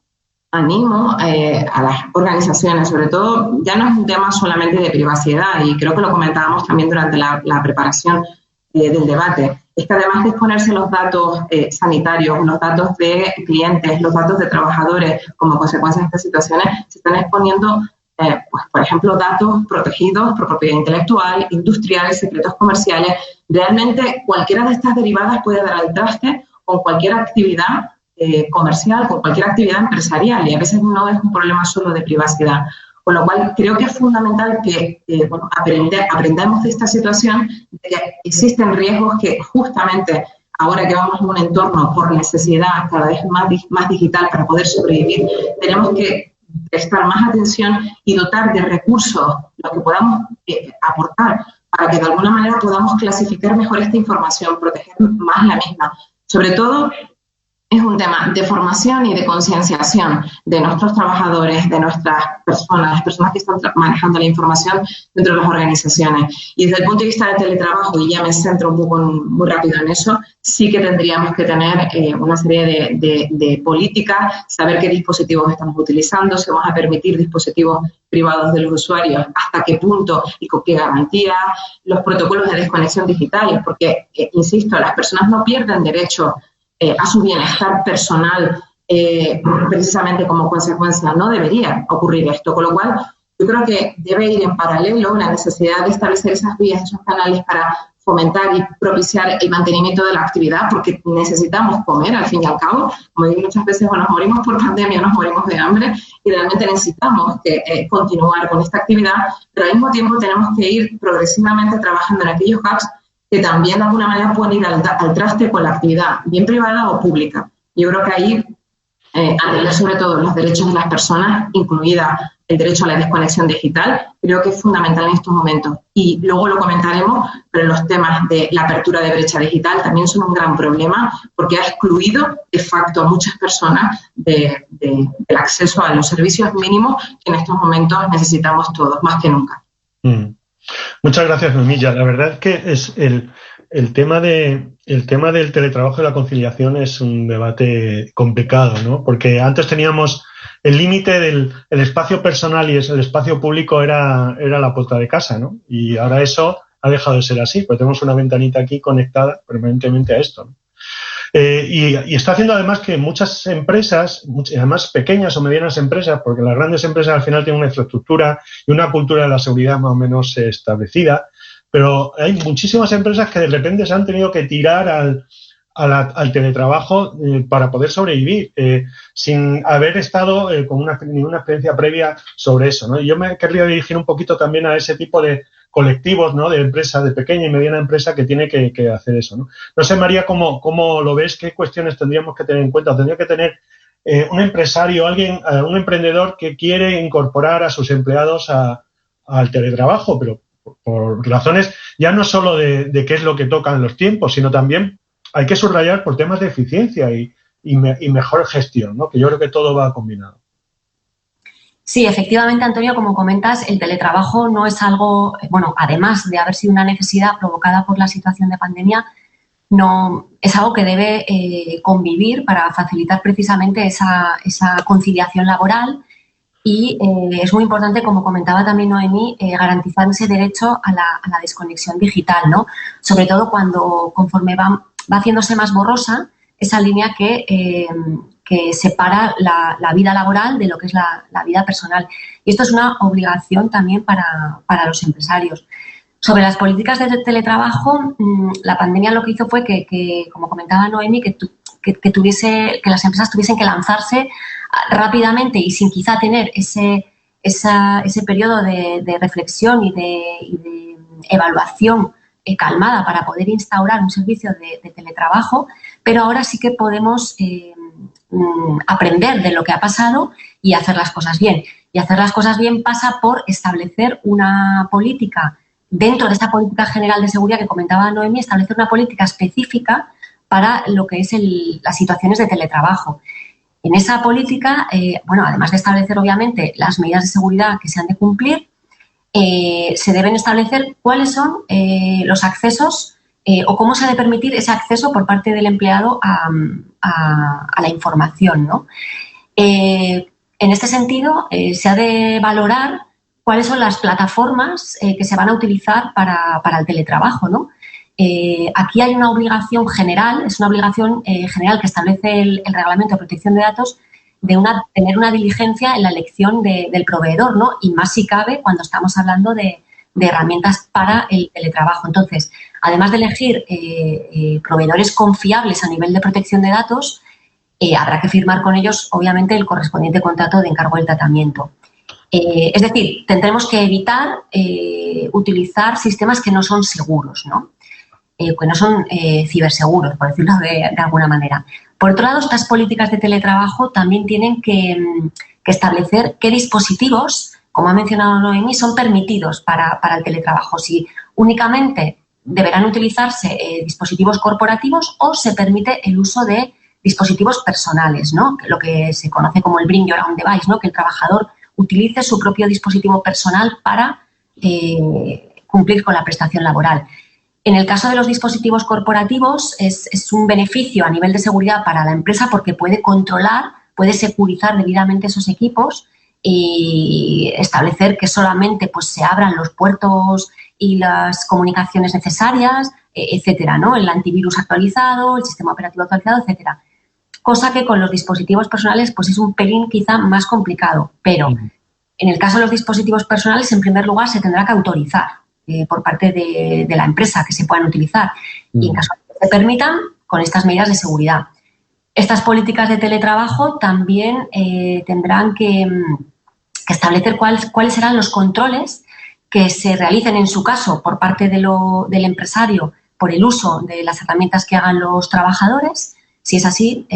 animo a las organizaciones, sobre todo, ya no es un tema solamente de privacidad, y creo que lo comentábamos también durante la preparación del debate, es que además de exponerse los datos sanitarios, los datos de clientes, los datos de trabajadores como consecuencia de estas situaciones, se están exponiendo, pues, por ejemplo, datos protegidos por propiedad intelectual, industriales, secretos comerciales. Realmente cualquiera de estas derivadas puede dar al traste con cualquier actividad comercial, con cualquier actividad empresarial, y a veces no es un problema solo de privacidad. Con lo cual, creo que es fundamental que aprendamos de esta situación, de que existen riesgos que justamente ahora que vamos en un entorno por necesidad cada vez más digital para poder sobrevivir, tenemos que prestar más atención y dotar de recursos lo que podamos aportar para que de alguna manera podamos clasificar mejor esta información, proteger más la misma. Sobre todo, es un tema de formación y de concienciación de nuestros trabajadores, de nuestras personas, las personas que están manejando la información dentro de las organizaciones. Y desde el punto de vista del teletrabajo, y ya me centro un poco muy rápido en eso, sí que tendríamos que tener una serie de políticas, saber qué dispositivos estamos utilizando, si vamos a permitir dispositivos privados de los usuarios, hasta qué punto y con qué garantía, los protocolos de desconexión digital, porque, insisto, las personas no pierden derecho a su bienestar personal precisamente como consecuencia. No debería ocurrir esto, con lo cual yo creo que debe ir en paralelo la necesidad de establecer esas vías, esos canales para fomentar y propiciar el mantenimiento de la actividad, porque necesitamos comer, al fin y al cabo. Como digo muchas veces, o nos morimos por pandemia o nos morimos de hambre, y realmente necesitamos continuar con esta actividad, pero al mismo tiempo tenemos que ir progresivamente trabajando en aquellos hubs que también de alguna manera pueden ir al traste con la actividad, bien privada o pública. Yo creo que ahí atender sobre todo los derechos de las personas, incluida el derecho a la desconexión digital, creo que es fundamental en estos momentos. Y luego lo comentaremos, pero los temas de la apertura de brecha digital también son un gran problema porque ha excluido de facto a muchas personas del acceso a los servicios mínimos que en estos momentos necesitamos todos, más que nunca. Muchas gracias, Noemí. La verdad es que es el tema del teletrabajo y la conciliación es un debate complicado, ¿no? Porque antes teníamos el límite del espacio personal y el espacio público era la puerta de casa, ¿no? Y ahora eso ha dejado de ser así, porque tenemos una ventanita aquí conectada permanentemente a esto, ¿no? Y está haciendo además que muchas empresas, además pequeñas o medianas empresas, porque las grandes empresas al final tienen una infraestructura y una cultura de la seguridad más o menos establecida, pero hay muchísimas empresas que de repente se han tenido que tirar al teletrabajo para poder sobrevivir, sin haber estado con ninguna experiencia previa sobre eso, ¿no? Y yo me querría dirigir un poquito también a ese tipo de colectivos, ¿no? De empresas, de pequeña y mediana empresa que tiene que hacer eso, ¿no? No sé, María, ¿cómo lo ves? ¿Qué cuestiones tendríamos que tener en cuenta? Tendría que tener un empresario, un emprendedor que quiere incorporar a sus empleados al teletrabajo, pero por razones ya no solo de qué es lo que tocan los tiempos, sino también hay que subrayar por temas de eficiencia y mejor gestión, ¿no? Que yo creo que todo va combinado. Sí, efectivamente, Antonio, como comentas, el teletrabajo no es algo, bueno, además de haber sido una necesidad provocada por la situación de pandemia, no es algo que debe convivir para facilitar precisamente esa conciliación laboral y es muy importante, como comentaba también Noemí, garantizar ese derecho a la desconexión digital, ¿no? Sobre todo conforme va haciéndose más borrosa esa línea que separa la vida laboral de lo que es la vida personal. Y esto es una obligación también para los empresarios. Sobre las políticas de teletrabajo, la pandemia lo que hizo fue que como comentaba Noemí, que las empresas tuviesen que lanzarse rápidamente y sin quizá tener ese periodo de reflexión y de evaluación calmada para poder instaurar un servicio de teletrabajo, pero ahora sí que podemos aprender de lo que ha pasado y hacer las cosas bien. Y hacer las cosas bien pasa por establecer una política, dentro de esta política general de seguridad que comentaba Noemí, establecer una política específica para lo que es las situaciones de teletrabajo. En esa política, además de establecer obviamente las medidas de seguridad que se han de cumplir, se deben establecer cuáles son los accesos o cómo se ha de permitir ese acceso por parte del empleado a la información, ¿no? En este sentido, se ha de valorar cuáles son las plataformas que se van a utilizar para el teletrabajo, ¿no? Aquí hay una obligación general, es una obligación general que establece el Reglamento de Protección de Datos de tener una diligencia en la elección del proveedor, ¿no? Y más si cabe cuando estamos hablando de herramientas para el teletrabajo. Entonces, además de elegir proveedores confiables a nivel de protección de datos, habrá que firmar con ellos, obviamente, el correspondiente contrato de encargo del tratamiento. Es decir, tendremos que evitar utilizar sistemas que no son seguros, ¿no? Que no son ciberseguros, por decirlo de alguna manera. Por otro lado, estas políticas de teletrabajo también tienen que establecer qué dispositivos, como ha mencionado Noemí, son permitidos para el teletrabajo. Si únicamente deberán utilizarse dispositivos corporativos o se permite el uso de dispositivos personales, ¿no? Lo que se conoce como el Bring Your Own Device, ¿no? Que el trabajador utilice su propio dispositivo personal para cumplir con la prestación laboral. En el caso de los dispositivos corporativos es un beneficio a nivel de seguridad para la empresa porque puede controlar, puede securizar debidamente esos equipos y establecer que solamente pues, se abran los puertos y las comunicaciones necesarias, etcétera, ¿no? El antivirus actualizado, el sistema operativo actualizado, etcétera. Cosa que con los dispositivos personales pues es un pelín quizá más complicado, pero en el caso de los dispositivos personales, en primer lugar, se tendrá que autorizar por parte de la empresa que se puedan utilizar y en caso de que se permitan con estas medidas de seguridad. Estas políticas de teletrabajo también tendrán que establecer cuáles serán los controles que se realicen en su caso por parte del empresario por el uso de las herramientas que hagan los trabajadores, si es así,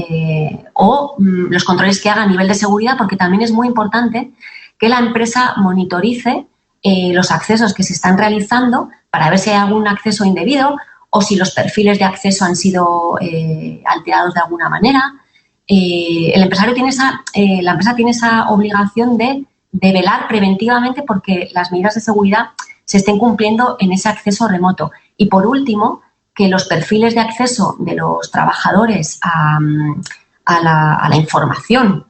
o los controles que haga a nivel de seguridad, porque también es muy importante que la empresa monitorice los accesos que se están realizando para ver si hay algún acceso indebido o si los perfiles de acceso han sido alterados de alguna manera. La empresa tiene esa obligación de velar preventivamente porque las medidas de seguridad se estén cumpliendo en ese acceso remoto. Y, por último, que los perfiles de acceso de los trabajadores a la información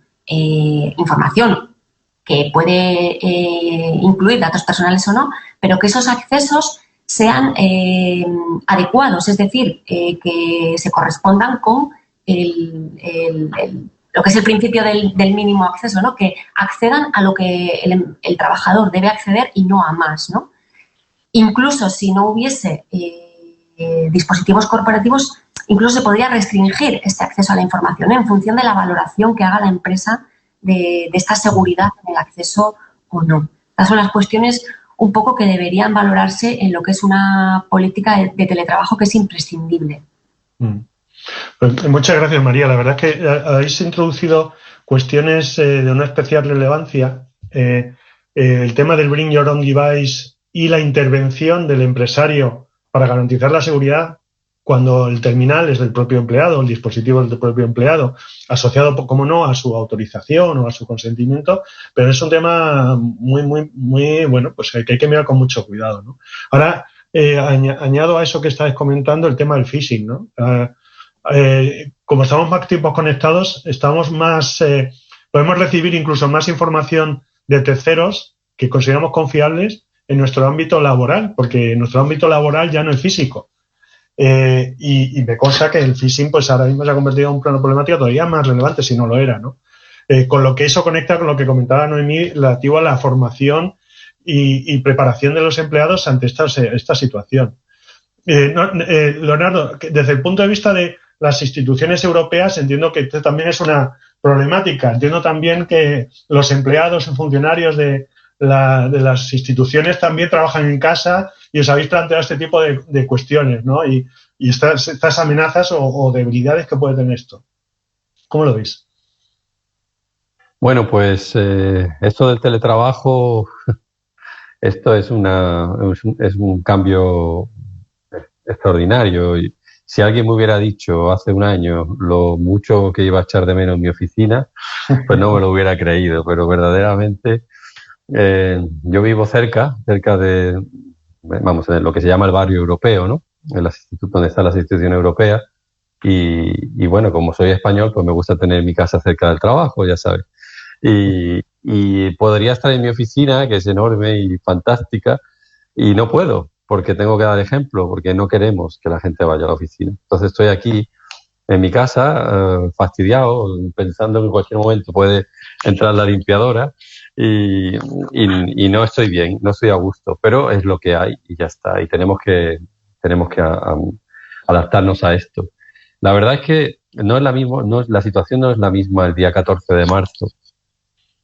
que puede incluir datos personales o no, pero que esos accesos sean adecuados, es decir, que se correspondan con lo que es el principio del mínimo acceso, ¿no? Que accedan a lo que el trabajador debe acceder y no a más, ¿no? Incluso si no hubiese dispositivos corporativos, incluso se podría restringir este acceso a la información en función de la valoración que haga la empresa de esta seguridad en el acceso o no. Estas son las cuestiones un poco que deberían valorarse en lo que es una política de teletrabajo que es imprescindible. Pues muchas gracias, María. La verdad es que habéis introducido cuestiones de una especial relevancia. El tema del Bring Your Own Device y la intervención del empresario para garantizar la seguridad cuando el terminal es del propio empleado, el dispositivo es del propio empleado, asociado, como no, a su autorización o a su consentimiento, pero es un tema muy bueno, pues que hay que mirar con mucho cuidado, ¿no? Ahora, añado a eso que estáis comentando el tema del phishing, ¿no? Como estamos más tiempos conectados, estamos más, podemos recibir incluso más información de terceros que consideramos confiables en nuestro ámbito laboral, porque nuestro ámbito laboral ya no es físico. Y me consta que el phishing pues ahora mismo se ha convertido en una problemática todavía más relevante, si no lo era, ¿no? Con lo que eso conecta con lo que comentaba Noemí relativo a la formación y preparación de los empleados ante esta situación. Leonardo, desde el punto de vista de las instituciones europeas, entiendo que esto también es una problemática. Entiendo también que los empleados y funcionarios de las instituciones también trabajan en casa y os habéis planteado este tipo de cuestiones, ¿no? Y estas amenazas o debilidades que puede tener esto. ¿Cómo lo veis? Bueno, pues esto del teletrabajo, esto es un cambio extraordinario. Y si alguien me hubiera dicho hace un año lo mucho que iba a echar de menos mi oficina, pues no me lo hubiera creído, pero verdaderamente yo vivo cerca de, vamos, en lo que se llama el barrio europeo, ¿no? Donde están las instituciones europeas. Y bueno, como soy español, pues me gusta tener mi casa cerca del trabajo, ya sabes. Y podría estar en mi oficina, que es enorme y fantástica, y no puedo, porque tengo que dar ejemplo, porque no queremos que la gente vaya a la oficina. Entonces estoy aquí en mi casa, fastidiado, pensando que en cualquier momento puede entrar la limpiadora, y no estoy bien, no estoy a gusto, pero es lo que hay y ya está, y tenemos que adaptarnos a esto. La verdad es que la situación no es la misma el día 14 de marzo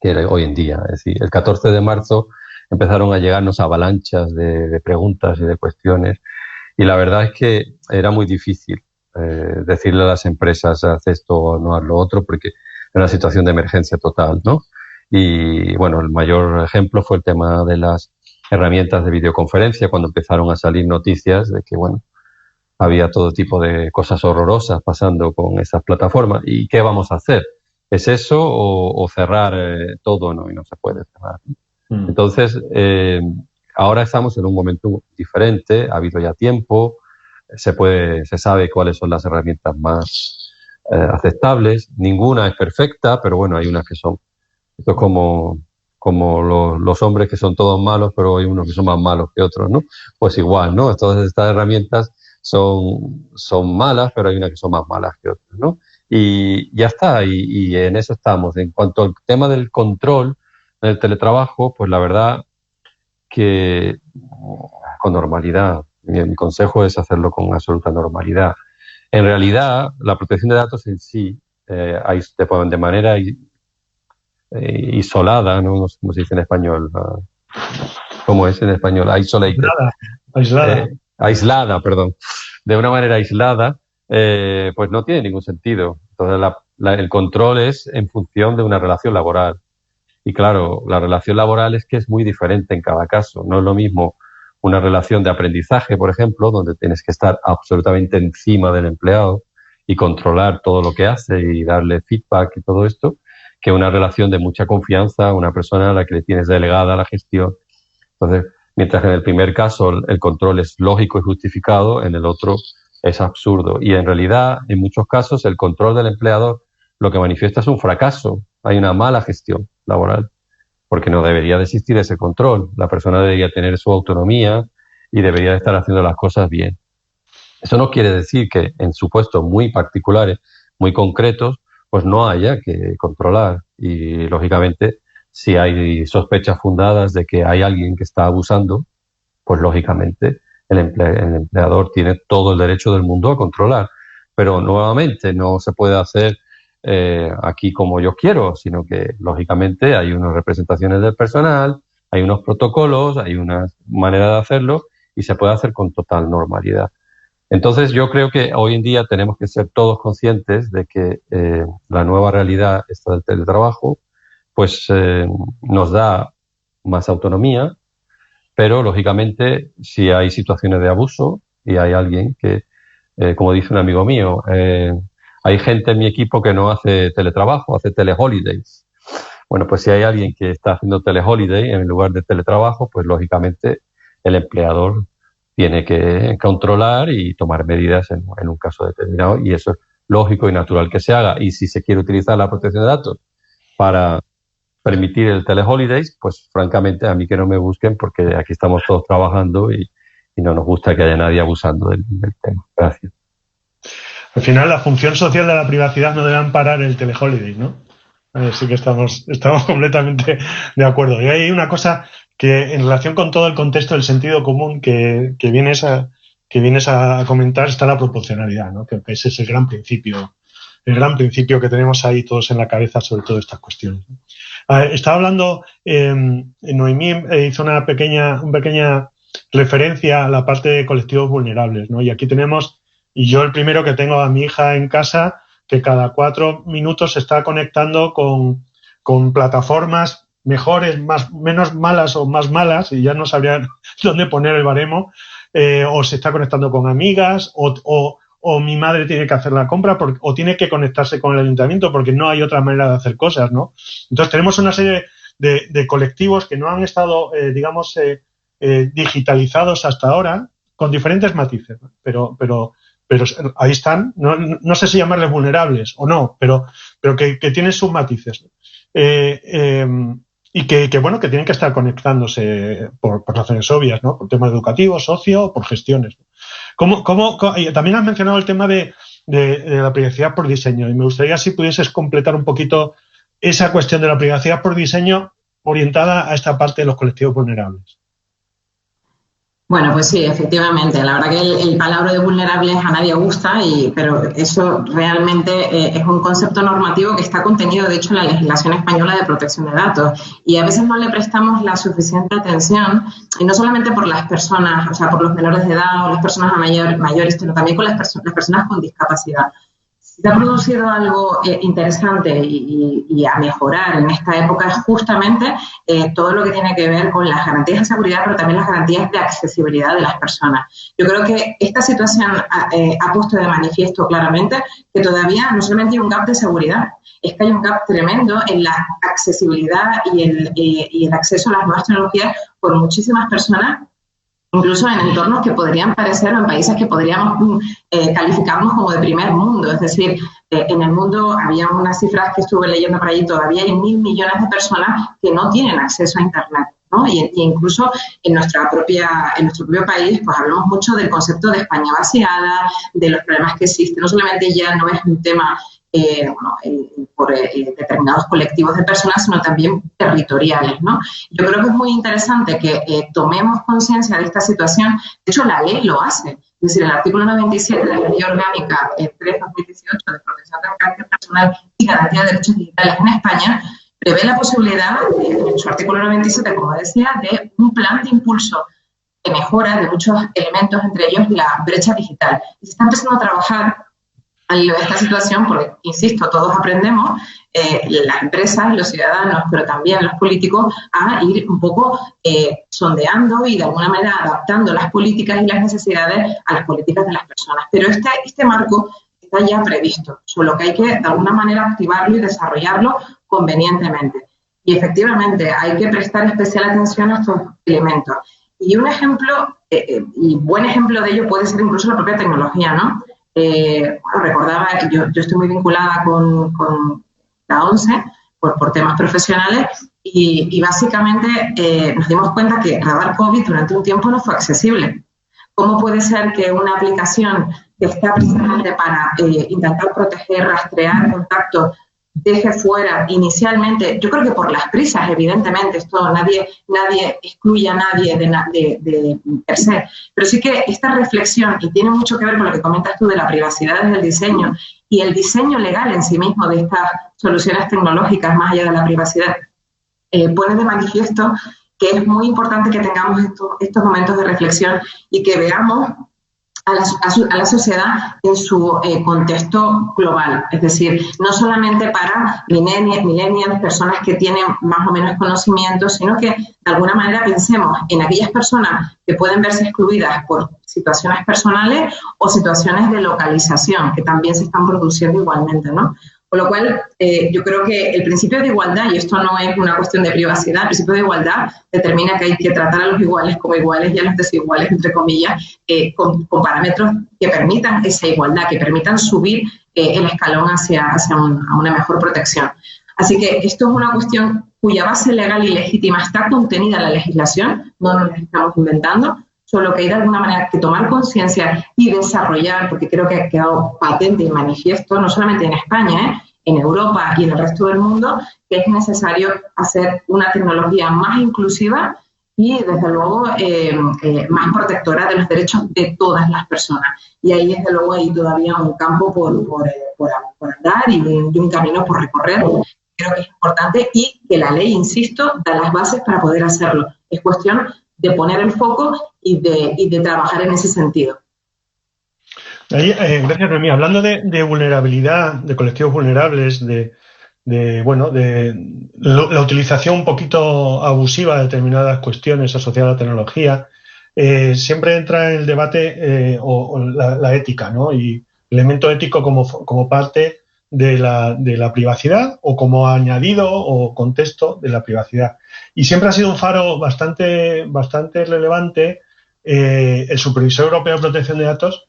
que hoy en día. Es decir, el 14 de marzo empezaron a llegarnos avalanchas de preguntas y de cuestiones, y la verdad es que era muy difícil decirle a las empresas haz esto o no haz lo otro, porque era una situación de emergencia total, ¿no? Y bueno, el mayor ejemplo fue el tema de las herramientas de videoconferencia, cuando empezaron a salir noticias de que, bueno, había todo tipo de cosas horrorosas pasando con esas plataformas. ¿Y qué vamos a hacer? ¿Es eso o cerrar todo? No, y no se puede cerrar. Entonces, ahora estamos en un momento diferente, ha habido ya tiempo, se sabe cuáles son las herramientas más aceptables. Ninguna es perfecta, pero bueno, hay unas que son. Esto es como los hombres que son todos malos, pero hay unos que son más malos que otros, ¿no? Pues igual, ¿no? Todas estas herramientas son malas, pero hay unas que son más malas que otras, ¿no? Y ya está, y en eso estamos. En cuanto al tema del control del teletrabajo, pues la verdad que con normalidad. Mi consejo es hacerlo con absoluta normalidad. En realidad, la protección de datos en sí, de manera isolada, ¿no? Como se dice en español. ¿Cómo es en español? Isolated. Aislada, perdón. De una manera aislada, pues no tiene ningún sentido. Entonces, el control es en función de una relación laboral. Y claro, la relación laboral es que es muy diferente en cada caso. No es lo mismo una relación de aprendizaje, por ejemplo, donde tienes que estar absolutamente encima del empleado y controlar todo lo que hace y darle feedback y todo esto, que una relación de mucha confianza, una persona a la que le tienes delegada la gestión. Entonces, mientras que en el primer caso el control es lógico y justificado, en el otro es absurdo. Y en realidad, en muchos casos, el control del empleador lo que manifiesta es un fracaso. Hay una mala gestión laboral, porque no debería de existir ese control. La persona debería tener su autonomía y debería de estar haciendo las cosas bien. Eso no quiere decir que en supuestos muy particulares, muy concretos, pues no haya que controlar. Y, lógicamente, si hay sospechas fundadas de que hay alguien que está abusando, pues, lógicamente, el empleador tiene todo el derecho del mundo a controlar. Pero, nuevamente, no se puede hacer aquí como yo quiero, sino que, lógicamente, hay unas representaciones del personal, hay unos protocolos, hay una manera de hacerlo y se puede hacer con total normalidad. Entonces, yo creo que hoy en día tenemos que ser todos conscientes de que la nueva realidad esta del teletrabajo pues nos da más autonomía, pero, lógicamente, si hay situaciones de abuso y hay alguien que, como dice un amigo mío, hay gente en mi equipo que no hace teletrabajo, hace teleholidays. Bueno, pues si hay alguien que está haciendo teleholiday en lugar de teletrabajo, pues, lógicamente, el empleador tiene que controlar y tomar medidas en un caso determinado, y eso es lógico y natural que se haga. Y si se quiere utilizar la protección de datos para permitir el teleholidays, pues francamente a mí que no me busquen porque aquí estamos todos trabajando y no nos gusta que haya nadie abusando del tema. Gracias. Al final, la función social de la privacidad no debe amparar el teleholiday, ¿no? Sí que estamos completamente de acuerdo. Y hay una cosa que, en relación con todo el contexto del sentido común que vienes a comentar, está la proporcionalidad, ¿no? Que ese es el gran principio que tenemos ahí todos en la cabeza sobre todas estas cuestiones. Estaba hablando, Noemí hizo una pequeña referencia a la parte de colectivos vulnerables, ¿no? Y aquí tenemos, y yo el primero que tengo a mi hija en casa, que cada 4 minutos se está conectando con plataformas mejores, menos malas o más malas, y ya no sabrían dónde poner el baremo, o se está conectando con amigas, o mi madre tiene que hacer la compra, o tiene que conectarse con el ayuntamiento porque no hay otra manera de hacer cosas, ¿no? Entonces tenemos una serie de colectivos que no han estado, digitalizados hasta ahora, con diferentes matices, ¿no? Pero ahí están, no sé si llamarles vulnerables o no, pero que tienen sus matices. Y que tienen que estar conectándose por razones obvias, ¿no? Por temas educativos, socio, por gestiones. También has mencionado el tema de la privacidad por diseño, y me gustaría si pudieses completar un poquito esa cuestión de la privacidad por diseño orientada a esta parte de los colectivos vulnerables. Bueno, pues sí, efectivamente. La verdad que el palabra de vulnerables a nadie gusta, pero eso realmente es un concepto normativo que está contenido, de hecho, en la legislación española de protección de datos. Y a veces no le prestamos la suficiente atención, y no solamente por las personas, o sea, por los menores de edad o las personas mayores, sino también con las personas con discapacidad. Se ha producido algo interesante y a mejorar en esta época es justamente todo lo que tiene que ver con las garantías de seguridad, pero también las garantías de accesibilidad de las personas. Yo creo que esta situación ha puesto de manifiesto claramente que todavía no solamente hay un gap de seguridad, es que hay un gap tremendo en la accesibilidad y el acceso a las nuevas tecnologías por muchísimas personas, incluso en entornos que podrían parecer, o en países que podríamos calificarnos como de primer mundo. Es decir, en el mundo había unas cifras que estuve leyendo por allí, todavía hay 1.000 millones de personas que no tienen acceso a Internet, ¿no? Y incluso en nuestro propio país, pues hablamos mucho del concepto de España vaciada, de los problemas que existen. No solamente ya no es un tema por determinados colectivos de personas, sino también territoriales, ¿no? Yo creo que es muy interesante que tomemos conciencia de esta situación. De hecho, la ley lo hace. Es decir, el artículo 97 de la Ley Orgánica 3/2018 de Protección del Carácter Personal y Garantía de Derechos Digitales en España prevé la posibilidad, en su artículo 97, como decía, de un plan de impulso de mejora de muchos elementos, entre ellos la brecha digital. Y se está empezando a trabajar al hilo de esta situación, porque, insisto, todos aprendemos, las empresas, los ciudadanos, pero también los políticos, a ir un poco sondeando y de alguna manera adaptando las políticas y las necesidades a las políticas de las personas. Pero este marco está ya previsto, solo que hay que de alguna manera activarlo y desarrollarlo convenientemente. Y efectivamente hay que prestar especial atención a estos elementos. Y un ejemplo, y buen ejemplo de ello puede ser incluso la propia tecnología, ¿no? Recordaba que yo estoy muy vinculada con la ONCE por temas profesionales y básicamente nos dimos cuenta que Radar COVID durante un tiempo no fue accesible. ¿Cómo puede ser que una aplicación que está precisamente para intentar proteger, rastrear contactos, deje fuera inicialmente? Yo creo que por las prisas, evidentemente, esto nadie excluye a nadie de per se, pero sí que esta reflexión, y tiene mucho que ver con lo que comentas tú de la privacidad desde el diseño y el diseño legal en sí mismo de estas soluciones tecnológicas más allá de la privacidad, pone de manifiesto que es muy importante que tengamos estos momentos de reflexión y que veamos a la sociedad en su contexto global, es decir, no solamente para millennials, personas que tienen más o menos conocimientos, sino que de alguna manera pensemos en aquellas personas que pueden verse excluidas por situaciones personales o situaciones de localización que también se están produciendo igualmente, ¿no? Con lo cual, yo creo que el principio de igualdad, y esto no es una cuestión de privacidad, el principio de igualdad determina que hay que tratar a los iguales como iguales y a los desiguales, entre comillas, con parámetros que permitan esa igualdad, que permitan subir el escalón hacia una mejor protección. Así que esto es una cuestión cuya base legal y legítima está contenida en la legislación, no nos la estamos inventando, solo que hay de alguna manera que tomar conciencia y desarrollar, porque creo que ha quedado patente y manifiesto, no solamente en España, en Europa y en el resto del mundo, que es necesario hacer una tecnología más inclusiva y, desde luego, más protectora de los derechos de todas las personas. Y ahí, desde luego, hay todavía un campo por andar y un camino por recorrer. Creo que es importante y que la ley, insisto, da las bases para poder hacerlo. Es cuestión de poner el foco y de trabajar en ese sentido. Gracias, Noemí. Hablando de vulnerabilidad, de colectivos vulnerables, de la utilización un poquito abusiva de determinadas cuestiones asociadas a la tecnología, siempre entra en el debate la ética, ¿no? Y el elemento ético como parte de la privacidad o como añadido o contexto de la privacidad. Y siempre ha sido un faro bastante relevante el Supervisor Europeo de Protección de Datos,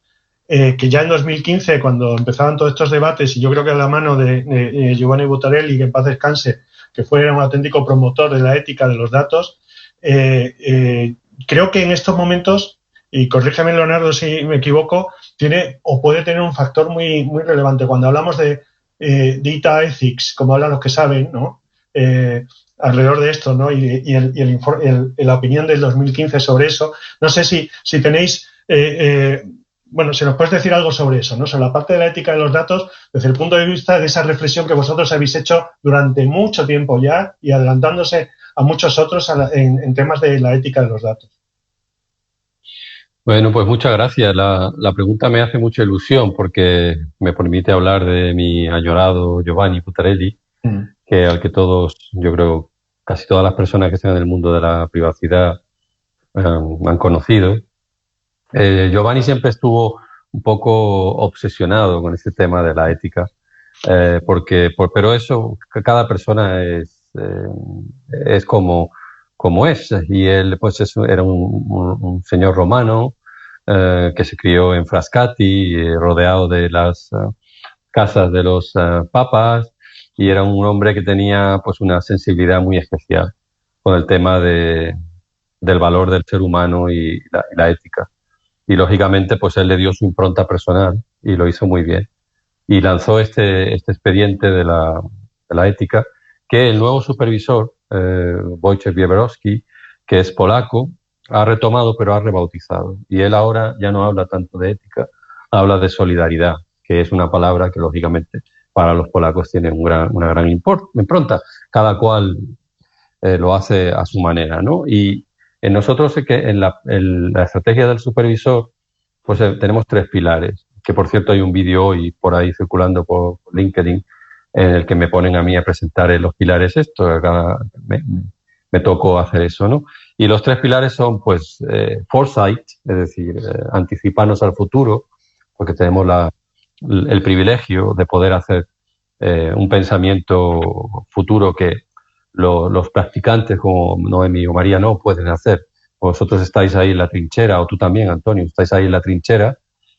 que ya en 2015, cuando empezaban todos estos debates, y yo creo que a la mano de Giovanni Buttarelli, que en paz descanse, que fue un auténtico promotor de la ética de los datos, creo que en estos momentos, y corrígeme Leonardo si me equivoco, tiene o puede tener un factor muy, muy relevante. Cuando hablamos de data ethics, como hablan los que saben, ¿no? Alrededor de esto, ¿no? Y la opinión del 2015 sobre eso. No sé si tenéis... bueno, si nos puedes decir algo sobre eso, ¿no? Sobre la parte de la ética de los datos, desde el punto de vista de esa reflexión que vosotros habéis hecho durante mucho tiempo ya y adelantándose a muchos otros en temas de la ética de los datos. Bueno, pues muchas gracias. La pregunta me hace mucha ilusión porque me permite hablar de mi añorado Giovanni Buttarelli, al que todos, yo creo, casi todas las personas que están en el mundo de la privacidad han conocido. Giovanni siempre estuvo un poco obsesionado con este tema de la ética, pero eso, cada persona es como es, y él pues era un señor romano que se crió en Frascati, rodeado de las casas de los papas, y era un hombre que tenía pues una sensibilidad muy especial con el tema del valor del ser humano y la ética. Y lógicamente pues él le dio su impronta personal y lo hizo muy bien. Y lanzó este expediente de la ética que el nuevo supervisor, Wojciech Wieborowski, que es polaco, ha retomado pero ha rebautizado. Y él ahora ya no habla tanto de ética, habla de solidaridad, que es una palabra que lógicamente para los polacos tiene una gran impronta. Cada cual lo hace a su manera, ¿no? Y nosotros sé que en la estrategia del supervisor pues tenemos 3 pilares, que por cierto hay un vídeo hoy por ahí circulando por LinkedIn en el que me ponen a mí a presentar los pilares me tocó hacer eso, ¿no? Y los 3 pilares son pues foresight, es decir, anticiparnos al futuro, porque tenemos el privilegio de poder hacer un pensamiento futuro que los practicantes como Noemí o María no pueden hacer. Vosotros estáis ahí en la trinchera, o tú también, Antonio, estáis ahí en la trinchera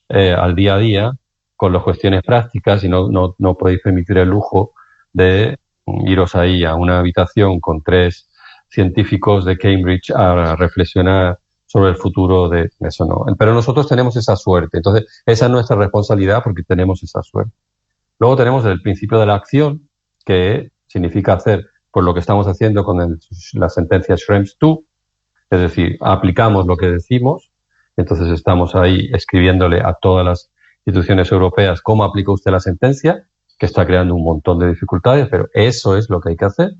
al día a día con las cuestiones prácticas y no podéis permitir el lujo de iros ahí a una habitación con 3 científicos de Cambridge a reflexionar sobre el futuro de eso, no. Pero nosotros tenemos esa suerte, entonces esa es nuestra responsabilidad porque tenemos esa suerte. Luego tenemos el principio de la acción, que significa hacer por lo que estamos haciendo con la sentencia Schrems II, es decir, aplicamos lo que decimos, entonces estamos ahí escribiéndole a todas las instituciones europeas cómo aplica usted la sentencia, que está creando un montón de dificultades, pero eso es lo que hay que hacer.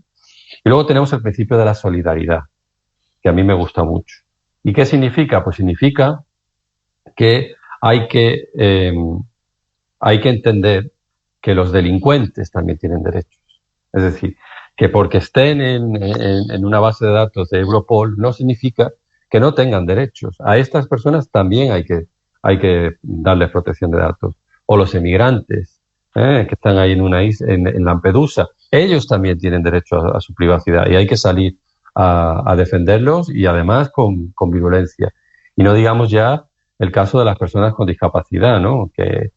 Y luego tenemos el principio de la solidaridad, que a mí me gusta mucho. ¿Y qué significa? Pues significa que hay que entender que los delincuentes también tienen derechos. Es decir, que porque estén en una base de datos de Europol no significa que no tengan derechos. A estas personas también hay que darles protección de datos. O los emigrantes que están ahí en una isla, en Lampedusa, ellos también tienen derecho a su privacidad y hay que salir a defenderlos y además con virulencia. Y no digamos ya el caso de las personas con discapacidad, ¿no? Que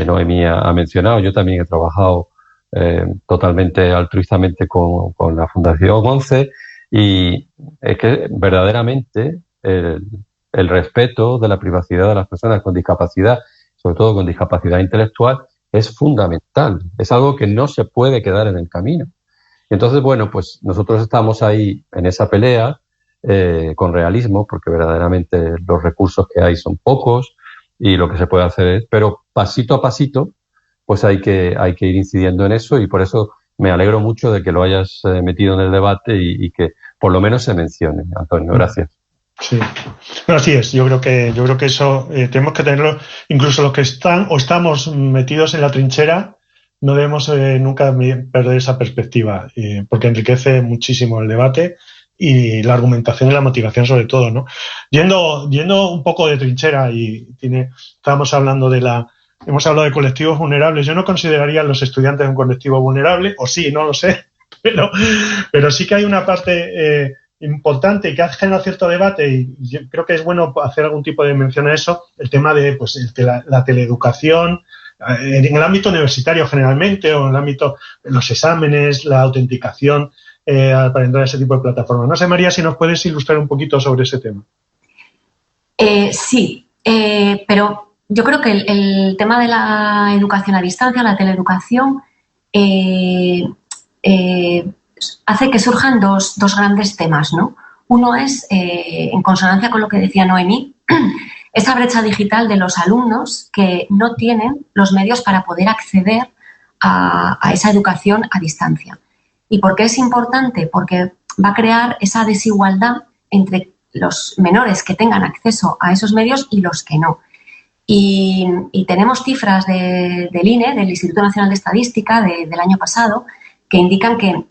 Noemí ha mencionado. Yo también he trabajado totalmente altruistamente con la Fundación 11, y es que verdaderamente el respeto de la privacidad de las personas con discapacidad, sobre todo con discapacidad intelectual, es fundamental. Es algo que no se puede quedar en el camino. Entonces, bueno, pues nosotros estamos ahí en esa pelea con realismo, porque verdaderamente los recursos que hay son pocos y lo que se puede hacer es, pero pasito a pasito, pues hay que ir incidiendo en eso, y por eso me alegro mucho de que lo hayas metido en el debate y que por lo menos se mencione. Antonio, gracias. Sí, no, así es. Yo creo que eso tenemos que tenerlo. Incluso los que están o estamos metidos en la trinchera, no debemos nunca perder esa perspectiva, porque enriquece muchísimo el debate y la argumentación y la motivación sobre todo, ¿no? Yendo un poco de trinchera, estábamos hablando hemos hablado de colectivos vulnerables. Yo no consideraría a los estudiantes un colectivo vulnerable, o sí, no lo sé, pero sí que hay una parte importante y que ha generado cierto debate, y yo creo que es bueno hacer algún tipo de mención a eso, el tema de la teleeducación en el ámbito universitario generalmente, o en el ámbito de los exámenes, la autenticación para entrar a ese tipo de plataformas. No sé, María, si nos puedes ilustrar un poquito sobre ese tema. Sí, pero yo creo que el tema de la educación a distancia, la teleeducación, hace que surjan dos grandes temas, ¿no? Uno es, en consonancia con lo que decía Noemí, esa brecha digital de los alumnos que no tienen los medios para poder acceder a esa educación a distancia. ¿Y por qué es importante? Porque va a crear esa desigualdad entre los menores que tengan acceso a esos medios y los que no. Y tenemos cifras del INE, del Instituto Nacional de Estadística, del año pasado, que indican que,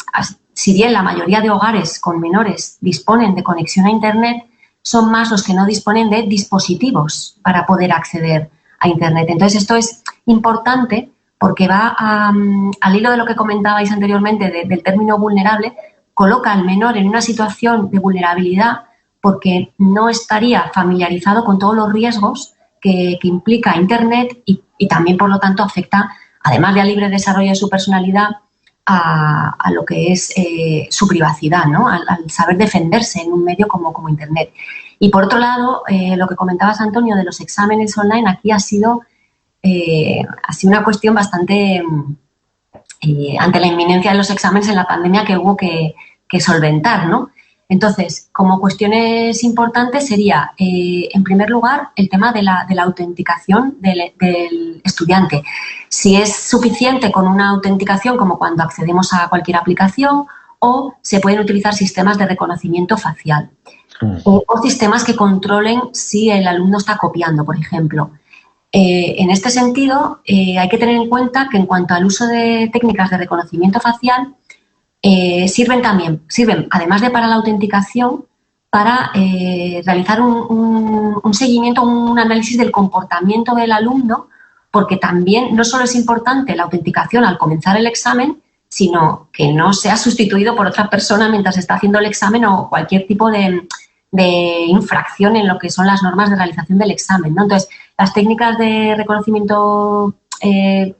si bien la mayoría de hogares con menores disponen de conexión a Internet, son más los que no disponen de dispositivos para poder acceder a Internet. Entonces, esto es importante porque va al hilo de lo que comentabais anteriormente del término vulnerable, coloca al menor en una situación de vulnerabilidad porque no estaría familiarizado con todos los riesgos que implica Internet y también, por lo tanto, afecta, además de al libre desarrollo de su personalidad, a lo que es su privacidad, ¿no? Al saber defenderse en un medio como Internet. Y por otro lado, lo que comentabas, Antonio, de los exámenes online, aquí ha sido una cuestión bastante, ante la inminencia de los exámenes en la pandemia, que hubo que solventar, ¿no? Entonces, como cuestiones importantes sería, en primer lugar, el tema de la autenticación del estudiante. Si es suficiente con una autenticación como cuando accedemos a cualquier aplicación, o se pueden utilizar sistemas de reconocimiento facial o sistemas que controlen si el alumno está copiando, por ejemplo. En este sentido, hay que tener en cuenta que en cuanto al uso de técnicas de reconocimiento facial, sirven, además de para la autenticación, para realizar un seguimiento, un análisis del comportamiento del alumno, porque también no solo es importante la autenticación al comenzar el examen, sino que no sea sustituido por otra persona mientras está haciendo el examen o cualquier tipo de infracción en lo que son las normas de realización del examen, ¿no? Entonces, las técnicas de reconocimiento que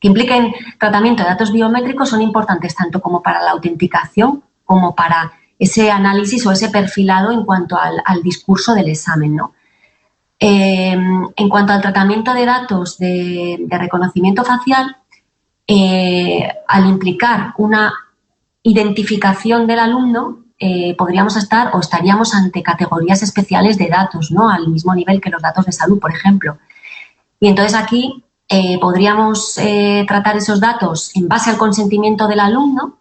impliquen tratamiento de datos biométricos son importantes tanto como para la autenticación como para ese análisis o ese perfilado en cuanto al discurso del examen, ¿no? En cuanto al tratamiento de datos de reconocimiento facial, al implicar una identificación del alumno, podríamos estaríamos ante categorías especiales de datos, ¿no? Al mismo nivel que los datos de salud, por ejemplo. Y entonces aquí podríamos tratar esos datos en base al consentimiento del alumno,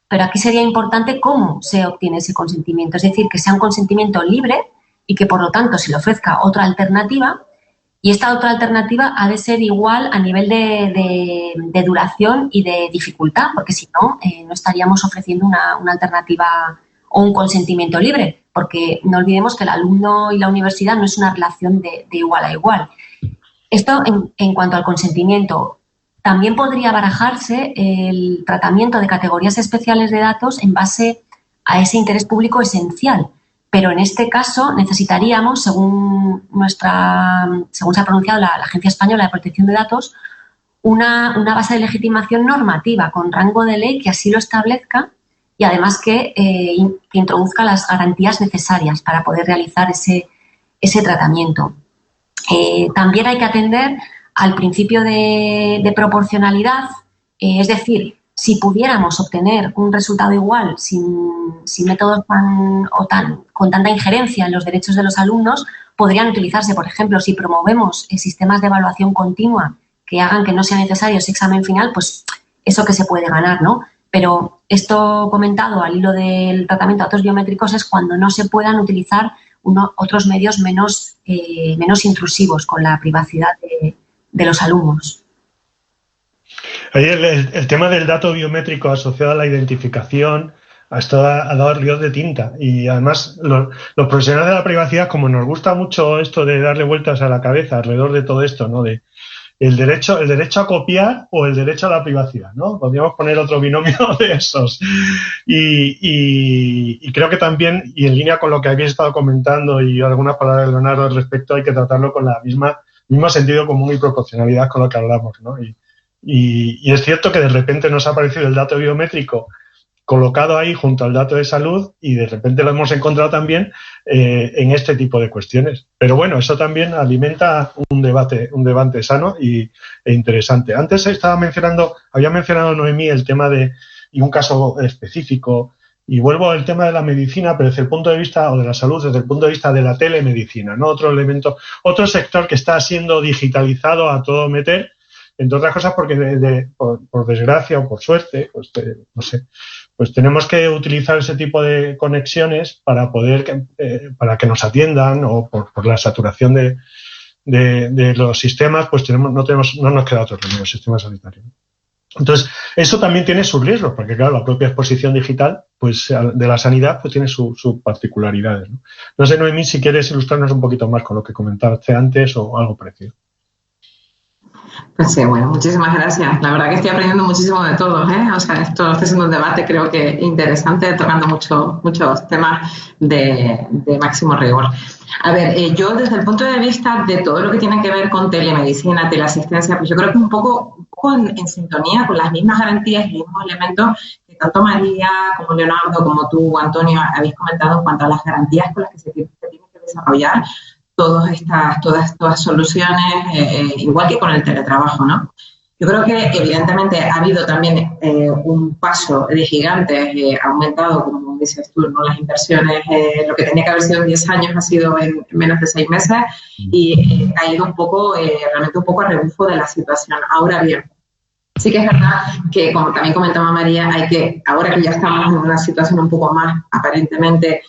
pero aquí sería importante cómo se obtiene ese consentimiento, es decir, que sea un consentimiento libre y que, por lo tanto, se le ofrezca otra alternativa, y esta otra alternativa ha de ser igual a nivel de duración y de dificultad, porque si no, no estaríamos ofreciendo una alternativa o un consentimiento libre, porque no olvidemos que el alumno y la universidad no es una relación de igual a igual. Esto en cuanto al consentimiento. También podría barajarse el tratamiento de categorías especiales de datos en base a ese interés público esencial, pero en este caso necesitaríamos, según se ha pronunciado la Agencia Española de Protección de Datos, una base de legitimación normativa con rango de ley que así lo establezca y además que introduzca las garantías necesarias para poder realizar ese tratamiento. También hay que atender al principio de proporcionalidad, es decir, si pudiéramos obtener un resultado igual sin métodos con tanta injerencia en los derechos de los alumnos, podrían utilizarse, por ejemplo, si promovemos sistemas de evaluación continua que hagan que no sea necesario ese examen final, pues eso que se puede ganar, ¿no? Pero esto comentado al hilo del tratamiento de datos biométricos es cuando no se puedan utilizar otros medios menos intrusivos con la privacidad de los alumnos. Ahí el tema del dato biométrico asociado a la identificación ha dado ríos de tinta y además los profesionales de la privacidad, como nos gusta mucho esto de darle vueltas a la cabeza alrededor de todo esto, ¿no? De el derecho a copiar o el derecho a la privacidad, ¿no? Podríamos poner otro binomio de esos. Y creo que también, y en línea con lo que habéis estado comentando y algunas palabras de Leonardo al respecto, hay que tratarlo con la mismo sentido común y proporcionalidad con lo que hablamos, ¿no? Y es cierto que de repente nos ha aparecido el dato biométrico colocado ahí junto al dato de salud y de repente lo hemos encontrado también en este tipo de cuestiones. Pero bueno, eso también alimenta un debate sano e interesante. Antes había mencionado Noemí el tema y un caso específico, y vuelvo al tema de la medicina, pero desde el punto de vista, o de la salud, desde el punto de vista de la telemedicina, ¿no? Otro elemento, otro sector que está siendo digitalizado a todo meter, entre otras cosas porque por desgracia o por suerte, pues no sé, pues tenemos que utilizar ese tipo de conexiones para para que nos atiendan, o por la saturación de los sistemas, pues no nos queda otro remedio, el sistema sanitario. Entonces, eso también tiene sus riesgos, porque claro, la propia exposición digital, pues de la sanidad, pues tiene sus particularidades, ¿no? No sé, Noemí, si quieres ilustrarnos un poquito más con lo que comentaste antes o algo parecido. Pues sí, bueno, muchísimas gracias. La verdad que estoy aprendiendo muchísimo de todos, ¿eh? O sea, esto está siendo un debate creo que interesante, tocando muchos temas de máximo rigor. A ver, yo desde el punto de vista de todo lo que tiene que ver con telemedicina, teleasistencia, pues yo creo que un poco en sintonía con las mismas garantías y los mismos elementos que tanto María como Leonardo, como tú, Antonio, habéis comentado en cuanto a las garantías con las que se tienen que desarrollar todas estas soluciones, igual que con el teletrabajo, ¿no? Yo creo que evidentemente ha habido también un paso de gigante, ha aumentado, como dices tú, ¿no? Las inversiones, lo que tenía que haber sido en 10 años ha sido en menos de 6 meses y ha ido realmente un poco a rebufo de la situación. Ahora bien, sí que es verdad que, como también comentaba María, ahora que ya estamos en una situación un poco más aparentemente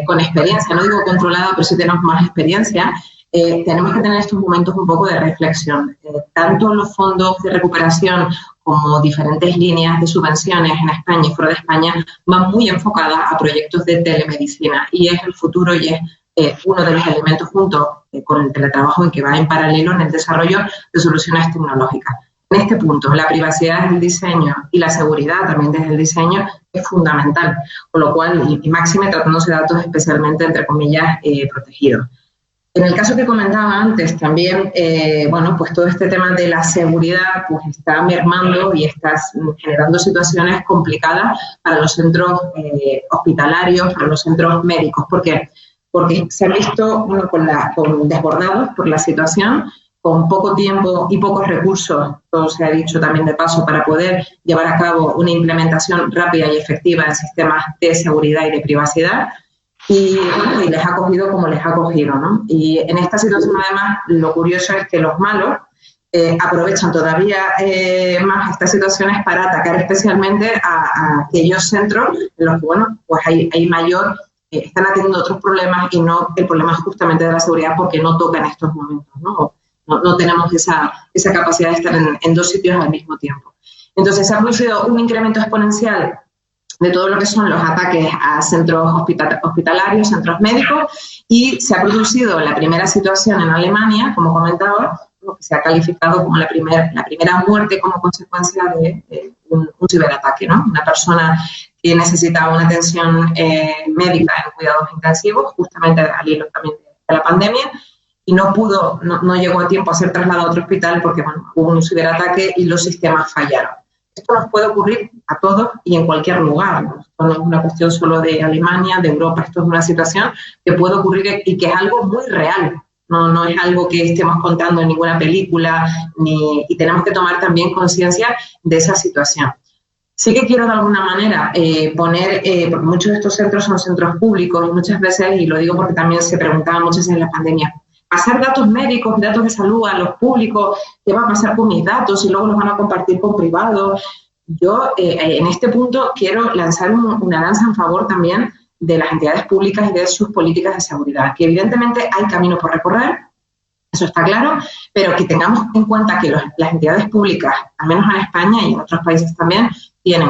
con experiencia, no digo controlada, pero sí tenemos más experiencia, tenemos que tener estos momentos un poco de reflexión. Tanto los fondos de recuperación como diferentes líneas de subvenciones en España y fuera de España van muy enfocadas a proyectos de telemedicina y es el futuro y es uno de los elementos junto con el teletrabajo en que va en paralelo en el desarrollo de soluciones tecnológicas. En este punto, la privacidad desde el diseño y la seguridad también desde el diseño es fundamental, con lo cual, y máxime tratándose de datos especialmente, entre comillas, protegidos. En el caso que comentaba antes, también, pues todo este tema de la seguridad pues está mermando y está generando situaciones complicadas para los centros hospitalarios, para los centros médicos. ¿Por qué? Porque se han visto desbordados por la situación, con poco tiempo y pocos recursos, todo se ha dicho también de paso, para poder llevar a cabo una implementación rápida y efectiva en sistemas de seguridad y de privacidad. Y les ha cogido como les ha cogido, ¿no? Y en esta situación, además, lo curioso es que los malos aprovechan todavía más estas situaciones para atacar especialmente a aquellos centros en los que, pues hay mayor, están atendiendo otros problemas y no el problema justamente de la seguridad porque no toca en estos momentos, ¿no? No tenemos esa capacidad de estar en dos sitios al mismo tiempo. Entonces, se ha producido un incremento exponencial de todo lo que son los ataques a centros hospitalarios, centros médicos, y se ha producido la primera situación en Alemania, como comentaba, que se ha calificado como la primera muerte como consecuencia de un ciberataque, ¿no? Una persona que necesitaba una atención médica en cuidados intensivos, justamente al hilo también de la pandemia, y no llegó a tiempo a ser trasladado a otro hospital porque bueno, hubo un ciberataque y los sistemas fallaron. Esto nos puede ocurrir a todos y en cualquier lugar, ¿no? Esto no es una cuestión solo de Alemania, de Europa, esto es una situación que puede ocurrir y que es algo muy real. No es algo que estemos contando en ninguna película y tenemos que tomar también conciencia de esa situación. Sí que quiero de alguna manera poner, porque muchos de estos centros son centros públicos y muchas veces, y lo digo porque también se preguntaba muchas veces en la pandemia, pasar datos médicos, datos de salud a los públicos, ¿qué va a pasar con mis datos y luego los van a compartir con privados? Yo en este punto quiero lanzar una lanza en favor también de las entidades públicas y de sus políticas de seguridad, que evidentemente hay camino por recorrer, eso está claro, pero que tengamos en cuenta que las entidades públicas, al menos en España y en otros países también, tienen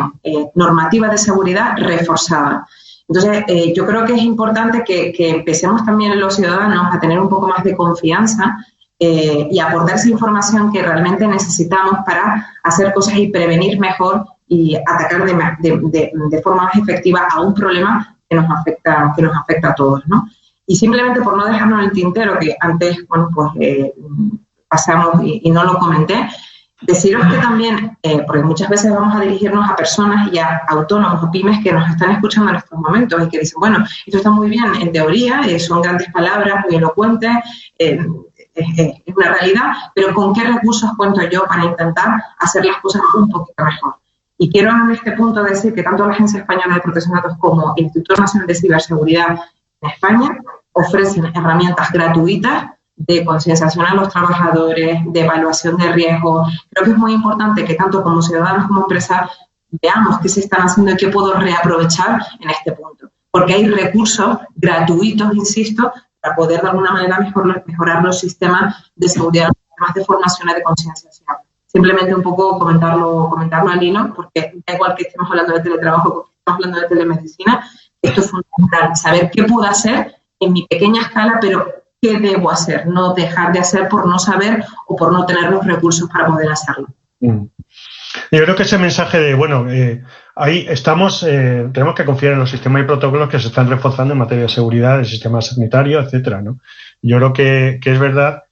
normativa de seguridad reforzada. Entonces, yo creo que es importante que empecemos también los ciudadanos a tener un poco más de confianza y aportar esa información que realmente necesitamos para hacer cosas y prevenir mejor y atacar de forma más efectiva a un problema que nos afecta a todos, ¿no? Y simplemente por no dejarnos en el tintero, que antes, bueno, pues pasamos y no lo comenté, deciros que también, porque muchas veces vamos a dirigirnos a personas y a autónomos o pymes que nos están escuchando en estos momentos y que dicen, bueno, esto está muy bien en teoría, son grandes palabras, muy elocuentes, es una realidad, pero ¿con qué recursos cuento yo para intentar hacer las cosas un poquito mejor? Y quiero en este punto decir que tanto la Agencia Española de Protección de Datos como el Instituto Nacional de Ciberseguridad en España ofrecen herramientas gratuitas de concienciación a los trabajadores, de evaluación de riesgo. Creo que es muy importante que tanto como ciudadanos como empresas veamos qué se están haciendo y qué puedo reaprovechar en este punto. Porque hay recursos gratuitos, insisto, para poder de alguna manera mejorar los sistemas de seguridad, los sistemas de formación y de concienciación. Simplemente un poco comentarlo al hilo, porque da igual que estemos hablando de teletrabajo, que estemos hablando de telemedicina, esto es fundamental, saber qué puedo hacer en mi pequeña escala, pero qué debo hacer, no dejar de hacer por no saber o por no tener los recursos para poder hacerlo. Yo creo que ese mensaje de, bueno, ahí estamos, tenemos que confiar en los sistemas y protocolos que se están reforzando en materia de seguridad, del sistema sanitario, etcétera, ¿no? Yo creo que es verdad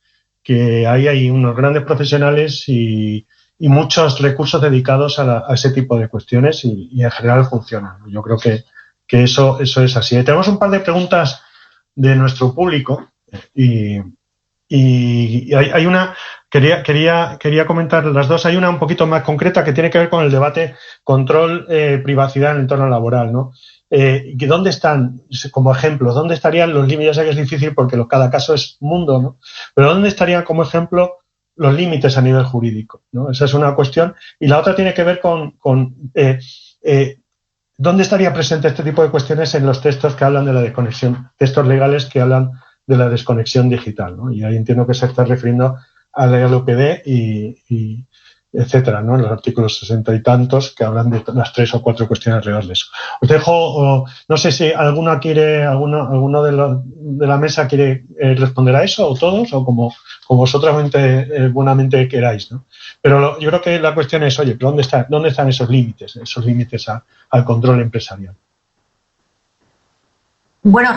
que ahí hay unos grandes profesionales y muchos recursos dedicados a ese tipo de cuestiones y en general funcionan. Yo creo que eso es así. Tenemos un par de preguntas de nuestro público y hay una, quería comentar las dos. Hay una un poquito más concreta que tiene que ver con el debate control, privacidad en el entorno laboral, ¿no? ¿Dónde están, como ejemplo, dónde estarían los límites? Ya sé que es difícil porque cada caso es mundo, ¿no? Pero ¿dónde estarían, como ejemplo, los límites a nivel jurídico, ¿no? Esa es una cuestión. Y la otra tiene que ver con ¿dónde estaría presente este tipo de cuestiones en los textos que hablan de la desconexión, textos legales que hablan de la desconexión digital, ¿no? Y ahí entiendo que se está refiriendo a la LOPD y etcétera, ¿no? En los artículos 60 y tantos que hablan de las 3 o 4 cuestiones legales. Os dejo, no sé si alguno de la mesa quiere responder a eso, o todos, o como vosotros buenamente queráis, ¿no? Pero yo creo que la cuestión es, oye, ¿dónde están esos límites al control empresarial? Bueno,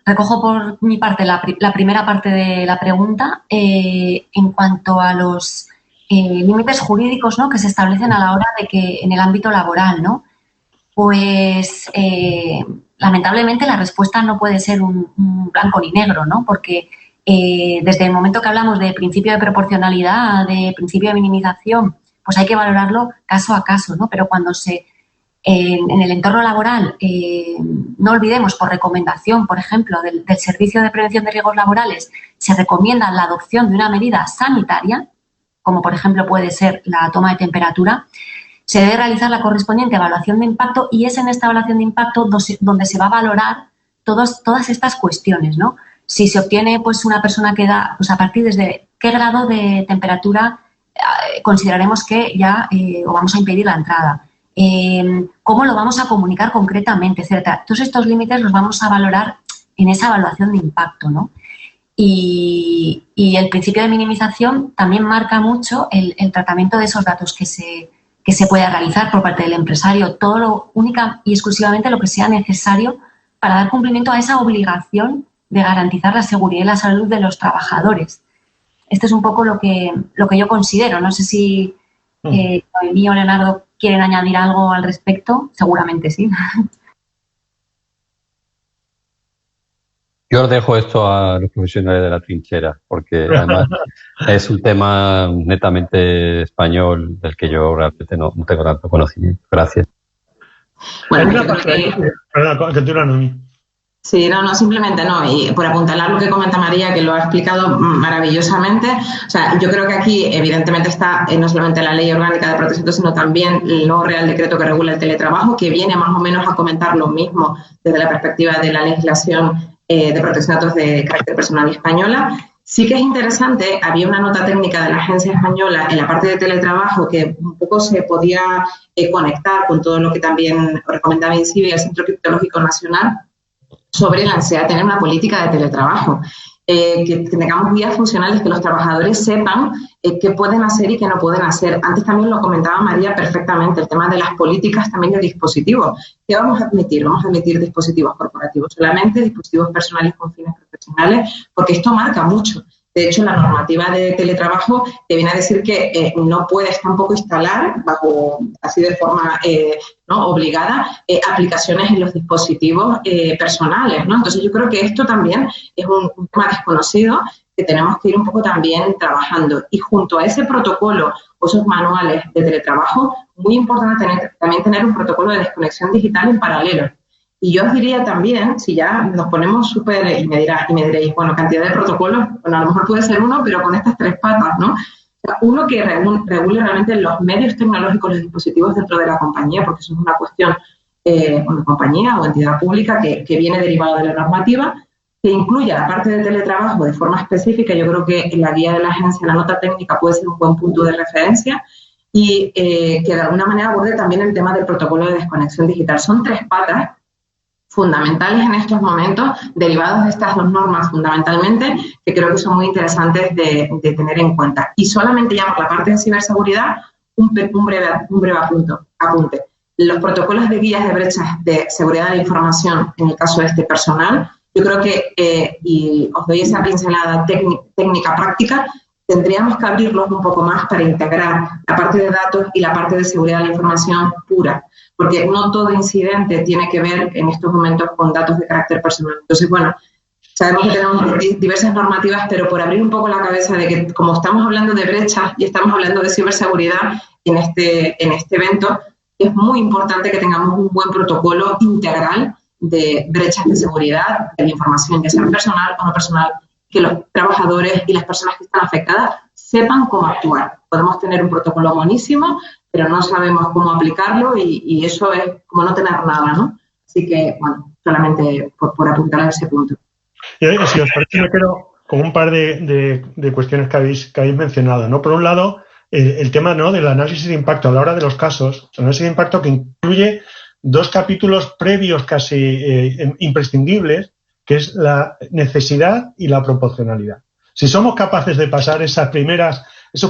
recojo por mi parte la primera parte de la pregunta en cuanto a los límites jurídicos, ¿no?, que se establecen a la hora de que en el ámbito laboral, ¿no? Pues lamentablemente la respuesta no puede ser un blanco ni negro, ¿no? Porque desde el momento que hablamos de principio de proporcionalidad, de principio de minimización, pues hay que valorarlo caso a caso, ¿no? Pero cuando en el entorno laboral, no olvidemos, por recomendación, por ejemplo, del Servicio de Prevención de Riesgos Laborales, se recomienda la adopción de una medida sanitaria, como por ejemplo puede ser la toma de temperatura, se debe realizar la correspondiente evaluación de impacto y es en esta evaluación de impacto donde se va a valorar todas estas cuestiones, ¿no? Si se obtiene pues una persona que da, pues a partir desde qué grado de temperatura consideraremos que ya o vamos a impedir la entrada, cómo lo vamos a comunicar concretamente, etcétera. Todos estos límites los vamos a valorar en esa evaluación de impacto, ¿no? Y el principio de minimización también marca mucho el tratamiento de esos datos que se pueda realizar por parte del empresario, única y exclusivamente lo que sea necesario para dar cumplimiento a esa obligación de garantizar la seguridad y la salud de los trabajadores. Esto es un poco lo que yo considero. No sé si Noemí o Leonardo quieren añadir algo al respecto. Seguramente sí. Yo os dejo esto a los profesionales de la trinchera, porque además es un tema netamente español del que yo realmente no tengo tanto conocimiento. Gracias. Bueno, continúa, Noemí. Sí, no, simplemente no. Y por apuntalar lo que comenta María, que lo ha explicado maravillosamente, o sea, yo creo que aquí evidentemente está no solamente la Ley Orgánica de Protección, sino también el nuevo Real Decreto que regula el teletrabajo, que viene más o menos a comentar lo mismo desde la perspectiva de la legislación de protección de datos de carácter personal española. Sí que es interesante, había una nota técnica de la Agencia Española en la parte de teletrabajo que un poco se podía conectar con todo lo que también recomendaba INCIBE y el Centro Criptológico Nacional, sobre la necesidad de tener una política de teletrabajo, que tengamos guías funcionales, que los trabajadores sepan qué pueden hacer y qué no pueden hacer. Antes también lo comentaba María perfectamente, el tema de las políticas también de dispositivos. ¿Qué vamos a admitir? Vamos a admitir dispositivos corporativos solamente, dispositivos personales con fines profesionales, porque esto marca mucho. De hecho, la normativa de teletrabajo te viene a decir que no puedes tampoco instalar, así de forma ¿no? obligada, aplicaciones en los dispositivos personales, ¿no? Entonces, yo creo que esto también es un tema desconocido que tenemos que ir un poco también trabajando. Y junto a ese protocolo o esos manuales de teletrabajo, muy importante también tener un protocolo de desconexión digital en paralelo. Y yo os diría también, si ya nos ponemos súper, y me diréis, bueno, cantidad de protocolos, bueno, a lo mejor puede ser uno, pero con estas tres patas, ¿no? O sea, uno que regule realmente los medios tecnológicos, los dispositivos dentro de la compañía, porque eso es una cuestión, una compañía o entidad pública que viene derivado de la normativa, que incluya la parte de teletrabajo de forma específica. Yo creo que en la guía de la agencia, la nota técnica, puede ser un buen punto de referencia, y que de alguna manera aborde también el tema del protocolo de desconexión digital. Son tres patas fundamentales en estos momentos, derivados de estas dos normas fundamentalmente, que creo que son muy interesantes de tener en cuenta. Y solamente ya por la parte de ciberseguridad, un breve apunte. Los protocolos de guías de brechas de seguridad de la información, en el caso de este personal, yo creo que, y os doy esa pincelada técnica práctica, tendríamos que abrirlos un poco más para integrar la parte de datos y la parte de seguridad de la información pura, porque no todo incidente tiene que ver en estos momentos con datos de carácter personal. Entonces, bueno, sabemos que tenemos diversas normativas, pero por abrir un poco la cabeza de que, como estamos hablando de brechas y estamos hablando de ciberseguridad en este evento, es muy importante que tengamos un buen protocolo integral de brechas de seguridad de la información, ya sea personal o no personal, que los trabajadores y las personas que están afectadas sepan cómo actuar. Podemos tener un protocolo buenísimo, pero no sabemos cómo aplicarlo y eso es como no tener nada, ¿no? Así que, bueno, solamente por apuntar a ese punto. Si os parece, me quedo con un par de cuestiones que habéis mencionado, ¿no? Por un lado, el tema, ¿no?, del análisis de impacto a la hora de los casos, el análisis de impacto que incluye dos capítulos previos casi imprescindibles, que es la necesidad y la proporcionalidad. Si somos capaces de pasar esos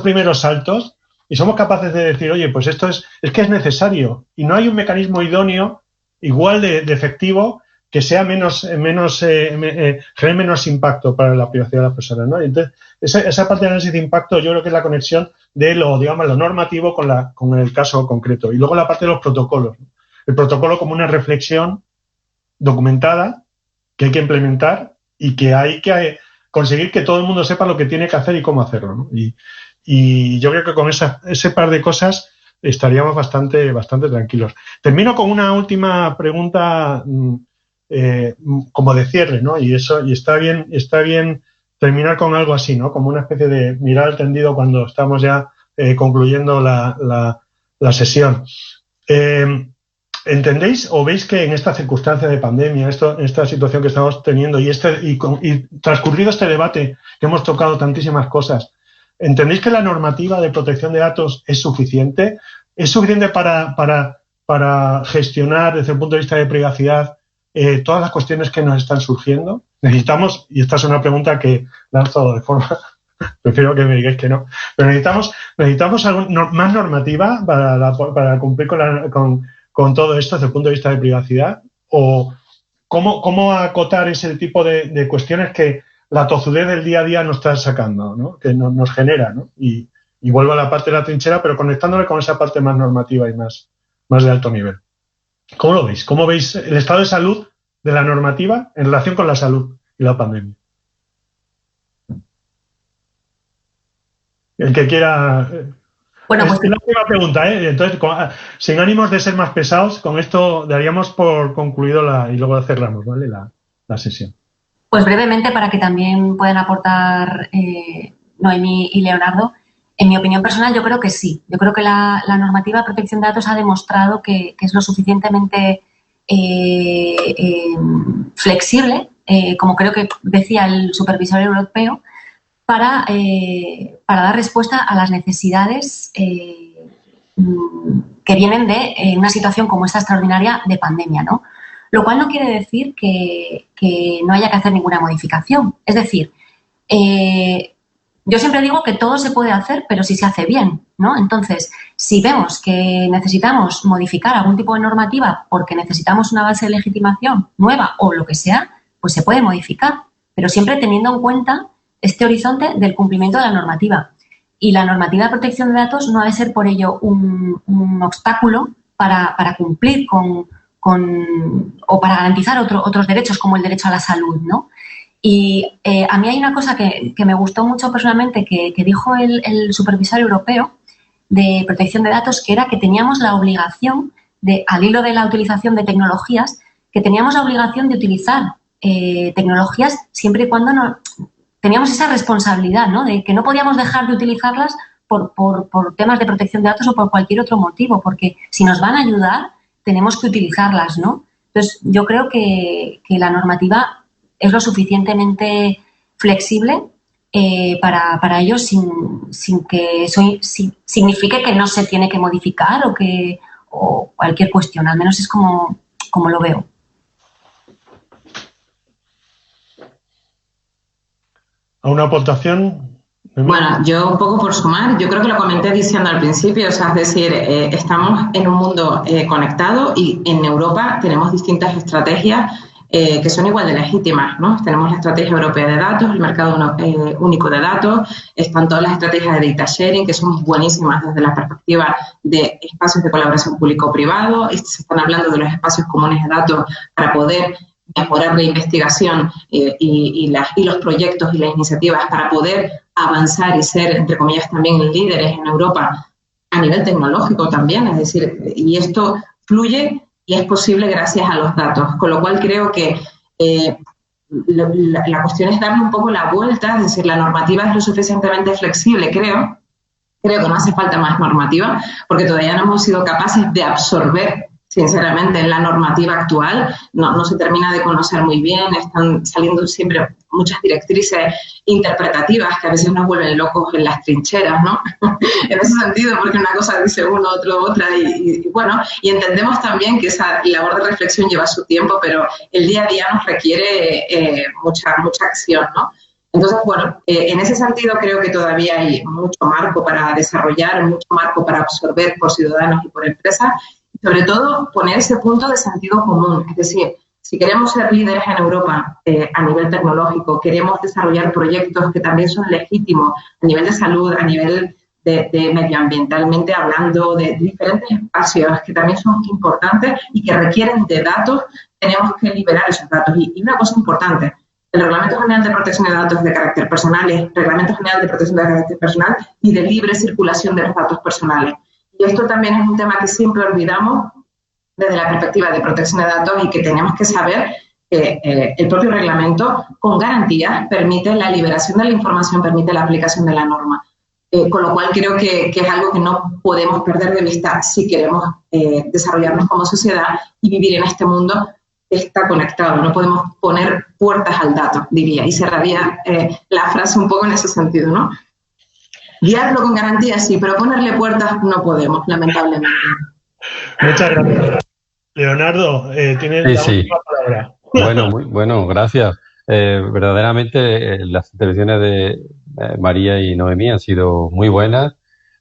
primeros saltos y somos capaces de decir, oye, pues esto es que es necesario y no hay un mecanismo idóneo igual de efectivo que sea genere menos impacto para la privacidad de las personas, ¿no? Entonces, esa parte de análisis de impacto yo creo que es la conexión de lo normativo con el caso concreto. Y luego la parte de los protocolos, ¿no? El protocolo como una reflexión documentada que hay que implementar y que hay que conseguir que todo el mundo sepa lo que tiene que hacer y cómo hacerlo, ¿no? Y yo creo que con ese par de cosas estaríamos bastante tranquilos. Termino con una última pregunta como de cierre, ¿no? Y está bien terminar con algo así, ¿no? Como una especie de mirar al tendido cuando estamos ya concluyendo la sesión. ¿Entendéis o veis que en esta circunstancia de pandemia, en esta situación que estamos teniendo y transcurrido este debate que hemos tocado tantísimas cosas, ¿entendéis que la normativa de protección de datos es suficiente? ¿Es suficiente para gestionar desde el punto de vista de privacidad todas las cuestiones que nos están surgiendo? Necesitamos, y esta es una pregunta que lanzo de forma, prefiero que me digáis que no, pero necesitamos más normativa para cumplir con todo esto desde el punto de vista de privacidad, o ¿cómo acotar ese tipo de cuestiones que la tozudez del día a día nos está sacando, ¿no? Que nos genera, ¿no? Y vuelvo a la parte de la trinchera, pero conectándole con esa parte más normativa y más de alto nivel. ¿Cómo lo veis? ¿Cómo veis el estado de salud de la normativa en relación con la salud y la pandemia? El que quiera... Bueno, pues es la última pregunta, ¿eh? Entonces, sin ánimos de ser más pesados, con esto daríamos por concluido y luego cerramos, ¿vale? La sesión. Pues brevemente, para que también puedan aportar Noemí y Leonardo, en mi opinión personal yo creo que sí. Yo creo que la normativa de protección de datos ha demostrado que es lo suficientemente flexible, como creo que decía el supervisor europeo, para dar respuesta a las necesidades que vienen de una situación como esta extraordinaria de pandemia, ¿no? Lo cual no quiere decir que no haya que hacer ninguna modificación. Es decir, yo siempre digo que todo se puede hacer, pero si se hace bien, ¿no? Entonces, si vemos que necesitamos modificar algún tipo de normativa porque necesitamos una base de legitimación nueva o lo que sea, pues se puede modificar, pero siempre teniendo en cuenta este horizonte del cumplimiento de la normativa. Y la normativa de protección de datos no ha de ser por ello un obstáculo para cumplir o para garantizar otros derechos como el derecho a la salud, ¿no? Y a mí hay una cosa que me gustó mucho personalmente que dijo el supervisor europeo de protección de datos, que era que teníamos la obligación, al hilo de la utilización de tecnologías, que teníamos la obligación de utilizar tecnologías siempre y cuando teníamos esa responsabilidad, ¿no? De que no podíamos dejar de utilizarlas por temas de protección de datos o por cualquier otro motivo, porque si nos van a ayudar, tenemos que utilizarlas, ¿no? Entonces, yo creo que la normativa es lo suficientemente flexible para ello sin que eso signifique que no se tiene que modificar o cualquier cuestión. Al menos es como lo veo. ¿A una aportación? Bueno, yo un poco por sumar, yo creo que lo comenté diciendo al principio, o sea, es decir, estamos en un mundo conectado y en Europa tenemos distintas estrategias que son igual de legítimas, ¿no? Tenemos la estrategia europea de datos, el mercado único de datos, están todas las estrategias de data sharing que son buenísimas desde la perspectiva de espacios de colaboración público-privado, se están hablando de los espacios comunes de datos para poder mejorar la investigación y los proyectos y las iniciativas para poder avanzar y ser, entre comillas, también líderes en Europa a nivel tecnológico también, es decir, y esto fluye y es posible gracias a los datos, con lo cual creo que la cuestión es darle un poco la vuelta, es decir, la normativa es lo suficientemente flexible, creo que no hace falta más normativa, porque todavía no hemos sido capaces de absorber, sinceramente, en la normativa actual, no se termina de conocer muy bien, están saliendo siempre muchas directrices interpretativas que a veces nos vuelven locos en las trincheras, ¿no? En ese sentido, porque una cosa dice uno, otra, y bueno, y entendemos también que esa labor de reflexión lleva su tiempo, pero el día a día nos requiere mucha acción, ¿no? Entonces, bueno, en ese sentido creo que todavía hay mucho marco para desarrollar, mucho marco para absorber por ciudadanos y por empresas, sobre todo poner ese punto de sentido común, es decir, si queremos ser líderes en Europa a nivel tecnológico, queremos desarrollar proyectos que también son legítimos a nivel de salud, a nivel de medioambientalmente hablando, de diferentes espacios que también son importantes y que requieren de datos, tenemos que liberar esos datos. Y una cosa importante, el Reglamento General de Protección de Datos de carácter personal es Reglamento General de Protección de carácter personal y de libre circulación de los datos personales. Y esto también es un tema que siempre olvidamos desde la perspectiva de protección de datos y que tenemos que saber que el propio reglamento, con garantías, permite la liberación de la información, permite la aplicación de la norma. Con lo cual creo que es algo que no podemos perder de vista si queremos desarrollarnos como sociedad y vivir en este mundo que está conectado. No podemos poner puertas al dato, diría, y cerraría la frase un poco en ese sentido, ¿no? Guiarlo con garantías sí, pero ponerle puertas no podemos, lamentablemente. Muchas gracias. Leonardo, tienes la última palabra. Bueno, gracias. Verdaderamente las intervenciones de María y Noemí han sido muy buenas.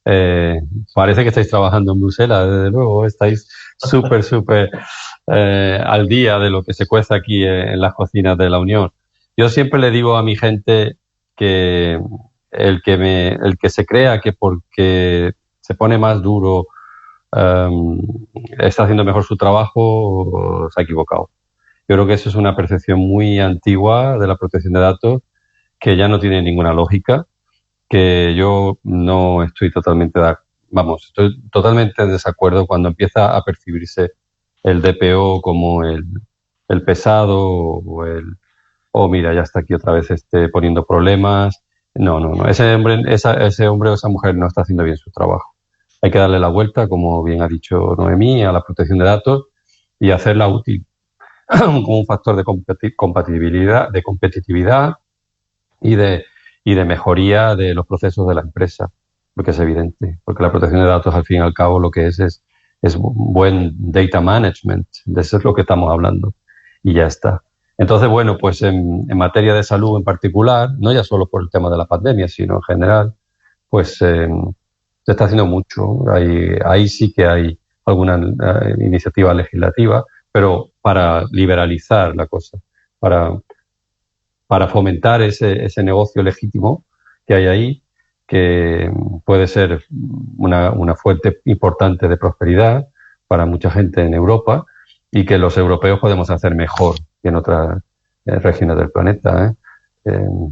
Parece que estáis trabajando en Bruselas, desde luego, estáis súper al día de lo que se cuece aquí en las cocinas de la Unión. Yo siempre le digo a mi gente que el que se crea que porque se pone más duro está haciendo mejor su trabajo, se ha equivocado. Yo creo que eso es una percepción muy antigua de la protección de datos que ya no tiene ninguna lógica, que yo no estoy totalmente estoy totalmente en desacuerdo cuando empieza a percibirse el DPO como el pesado o mira, ya está aquí otra vez poniendo problemas. No. Ese hombre o esa mujer no está haciendo bien su trabajo. Hay que darle la vuelta, como bien ha dicho Noemí, a la protección de datos y hacerla útil como un factor de compatibilidad, de competitividad y de mejoría de los procesos de la empresa, porque es evidente, porque la protección de datos al fin y al cabo lo que es buen data management, de eso es lo que estamos hablando y ya está. Entonces, bueno, pues en materia de salud en particular, no ya solo por el tema de la pandemia, sino en general, pues se está haciendo mucho. Ahí sí que hay alguna iniciativa legislativa, pero para liberalizar la cosa, para fomentar ese negocio legítimo que hay ahí, que puede ser una fuente importante de prosperidad para mucha gente en Europa y que los europeos podemos hacer mejor que en otras regiones del planeta.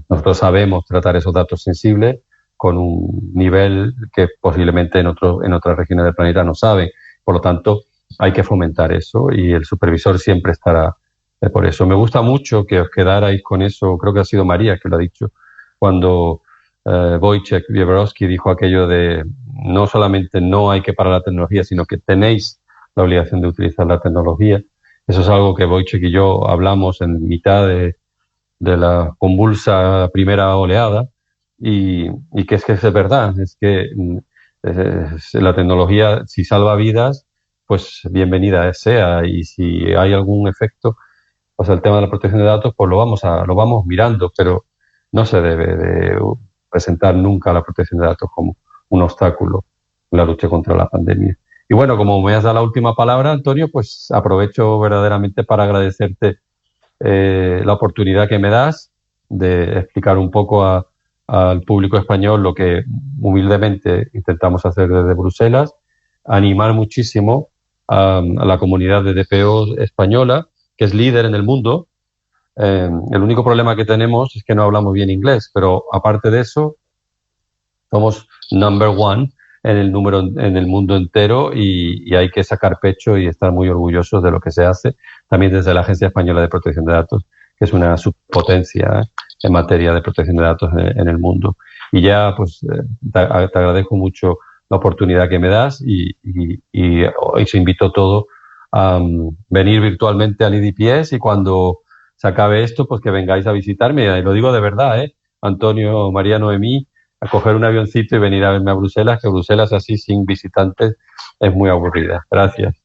Nosotros sabemos tratar esos datos sensibles con un nivel que posiblemente en otras regiones del planeta no saben. Por lo tanto, hay que fomentar eso y el supervisor siempre estará por eso. Me gusta mucho que os quedarais con eso, creo que ha sido María que lo ha dicho, cuando Wojciech Wiebrowski dijo aquello de no solamente no hay que parar la tecnología, sino que tenéis la obligación de utilizar la tecnología. Eso es algo que Wojciech y yo hablamos en mitad de la convulsa primera oleada y que es verdad, es que la tecnología, si salva vidas, pues bienvenida sea, y si hay algún efecto, pues el tema de la protección de datos, pues lo vamos mirando, pero no se debe de presentar nunca la protección de datos como un obstáculo en la lucha contra la pandemia. Y bueno, como me has dado la última palabra, Antonio, pues aprovecho verdaderamente para agradecerte la oportunidad que me das de explicar un poco al público español lo que humildemente intentamos hacer desde Bruselas, animar muchísimo a la comunidad de DPO española, que es líder en el mundo. El único problema que tenemos es que no hablamos bien inglés, pero aparte de eso, somos number one en el mundo entero y hay que sacar pecho y estar muy orgullosos de lo que se hace, también desde la Agencia Española de Protección de Datos, que es una subpotencia en materia de protección de datos en el mundo. Y ya, pues, te agradezco mucho la oportunidad que me das y os invito a todos a venir virtualmente al IDPS y cuando se acabe esto, pues que vengáis a visitarme. Y lo digo de verdad, Antonio, María, Noemí, a coger un avioncito y venir a verme a Bruselas, que Bruselas así sin visitantes es muy aburrida. Gracias.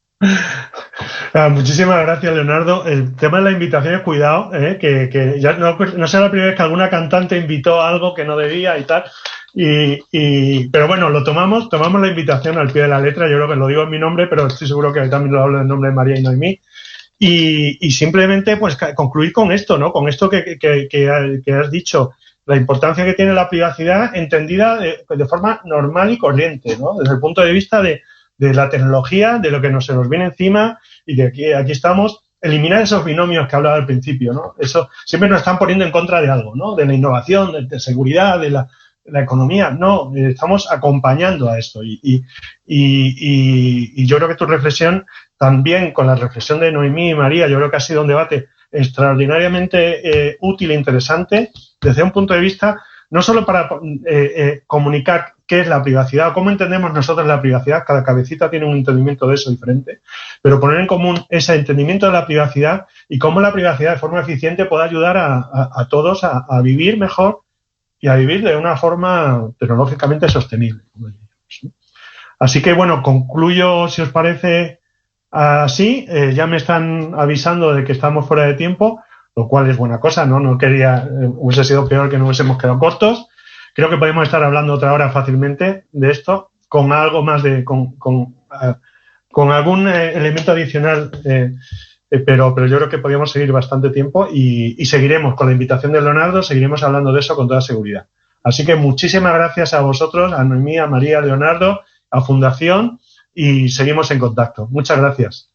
Muchísimas gracias, Leonardo. El tema de la invitación es cuidado, que ya no sea la primera vez que alguna cantante invitó a algo que no debía y tal. Pero bueno, tomamos la invitación al pie de la letra. Yo creo que lo digo en mi nombre, pero estoy seguro que también lo hablo en nombre de María y Noemí. Y simplemente pues concluir con esto, ¿no? Con esto que has dicho, la importancia que tiene la privacidad entendida de forma normal y corriente, ¿no? Desde el punto de vista de la tecnología, de lo que se nos viene encima y de aquí estamos, eliminar esos binomios que hablaba al principio, ¿no? Eso siempre nos están poniendo en contra de algo, ¿no? De la innovación, de seguridad, de la economía. No, estamos acompañando a esto y yo creo que tu reflexión también con la reflexión de Noemí y María, yo creo que ha sido un debate extraordinariamente útil e interesante desde un punto de vista no solo para comunicar qué es la privacidad o cómo entendemos nosotros la privacidad, cada cabecita tiene un entendimiento de eso diferente, pero poner en común ese entendimiento de la privacidad y cómo la privacidad de forma eficiente puede ayudar a todos a vivir mejor y a vivir de una forma tecnológicamente sostenible. Así que bueno, concluyo, si os parece así, ya me están avisando de que estamos fuera de tiempo, lo cual es buena cosa, ¿no? No quería, hubiese sido peor que no hubiésemos quedado cortos. Creo que podemos estar hablando otra hora fácilmente de esto, con algo más con algún elemento adicional, pero yo creo que podríamos seguir bastante tiempo y seguiremos con la invitación de Leonardo, seguiremos hablando de eso con toda seguridad. Así que muchísimas gracias a vosotros, a Noemí, a María, a Leonardo, a Fundación, y seguimos en contacto. Muchas gracias.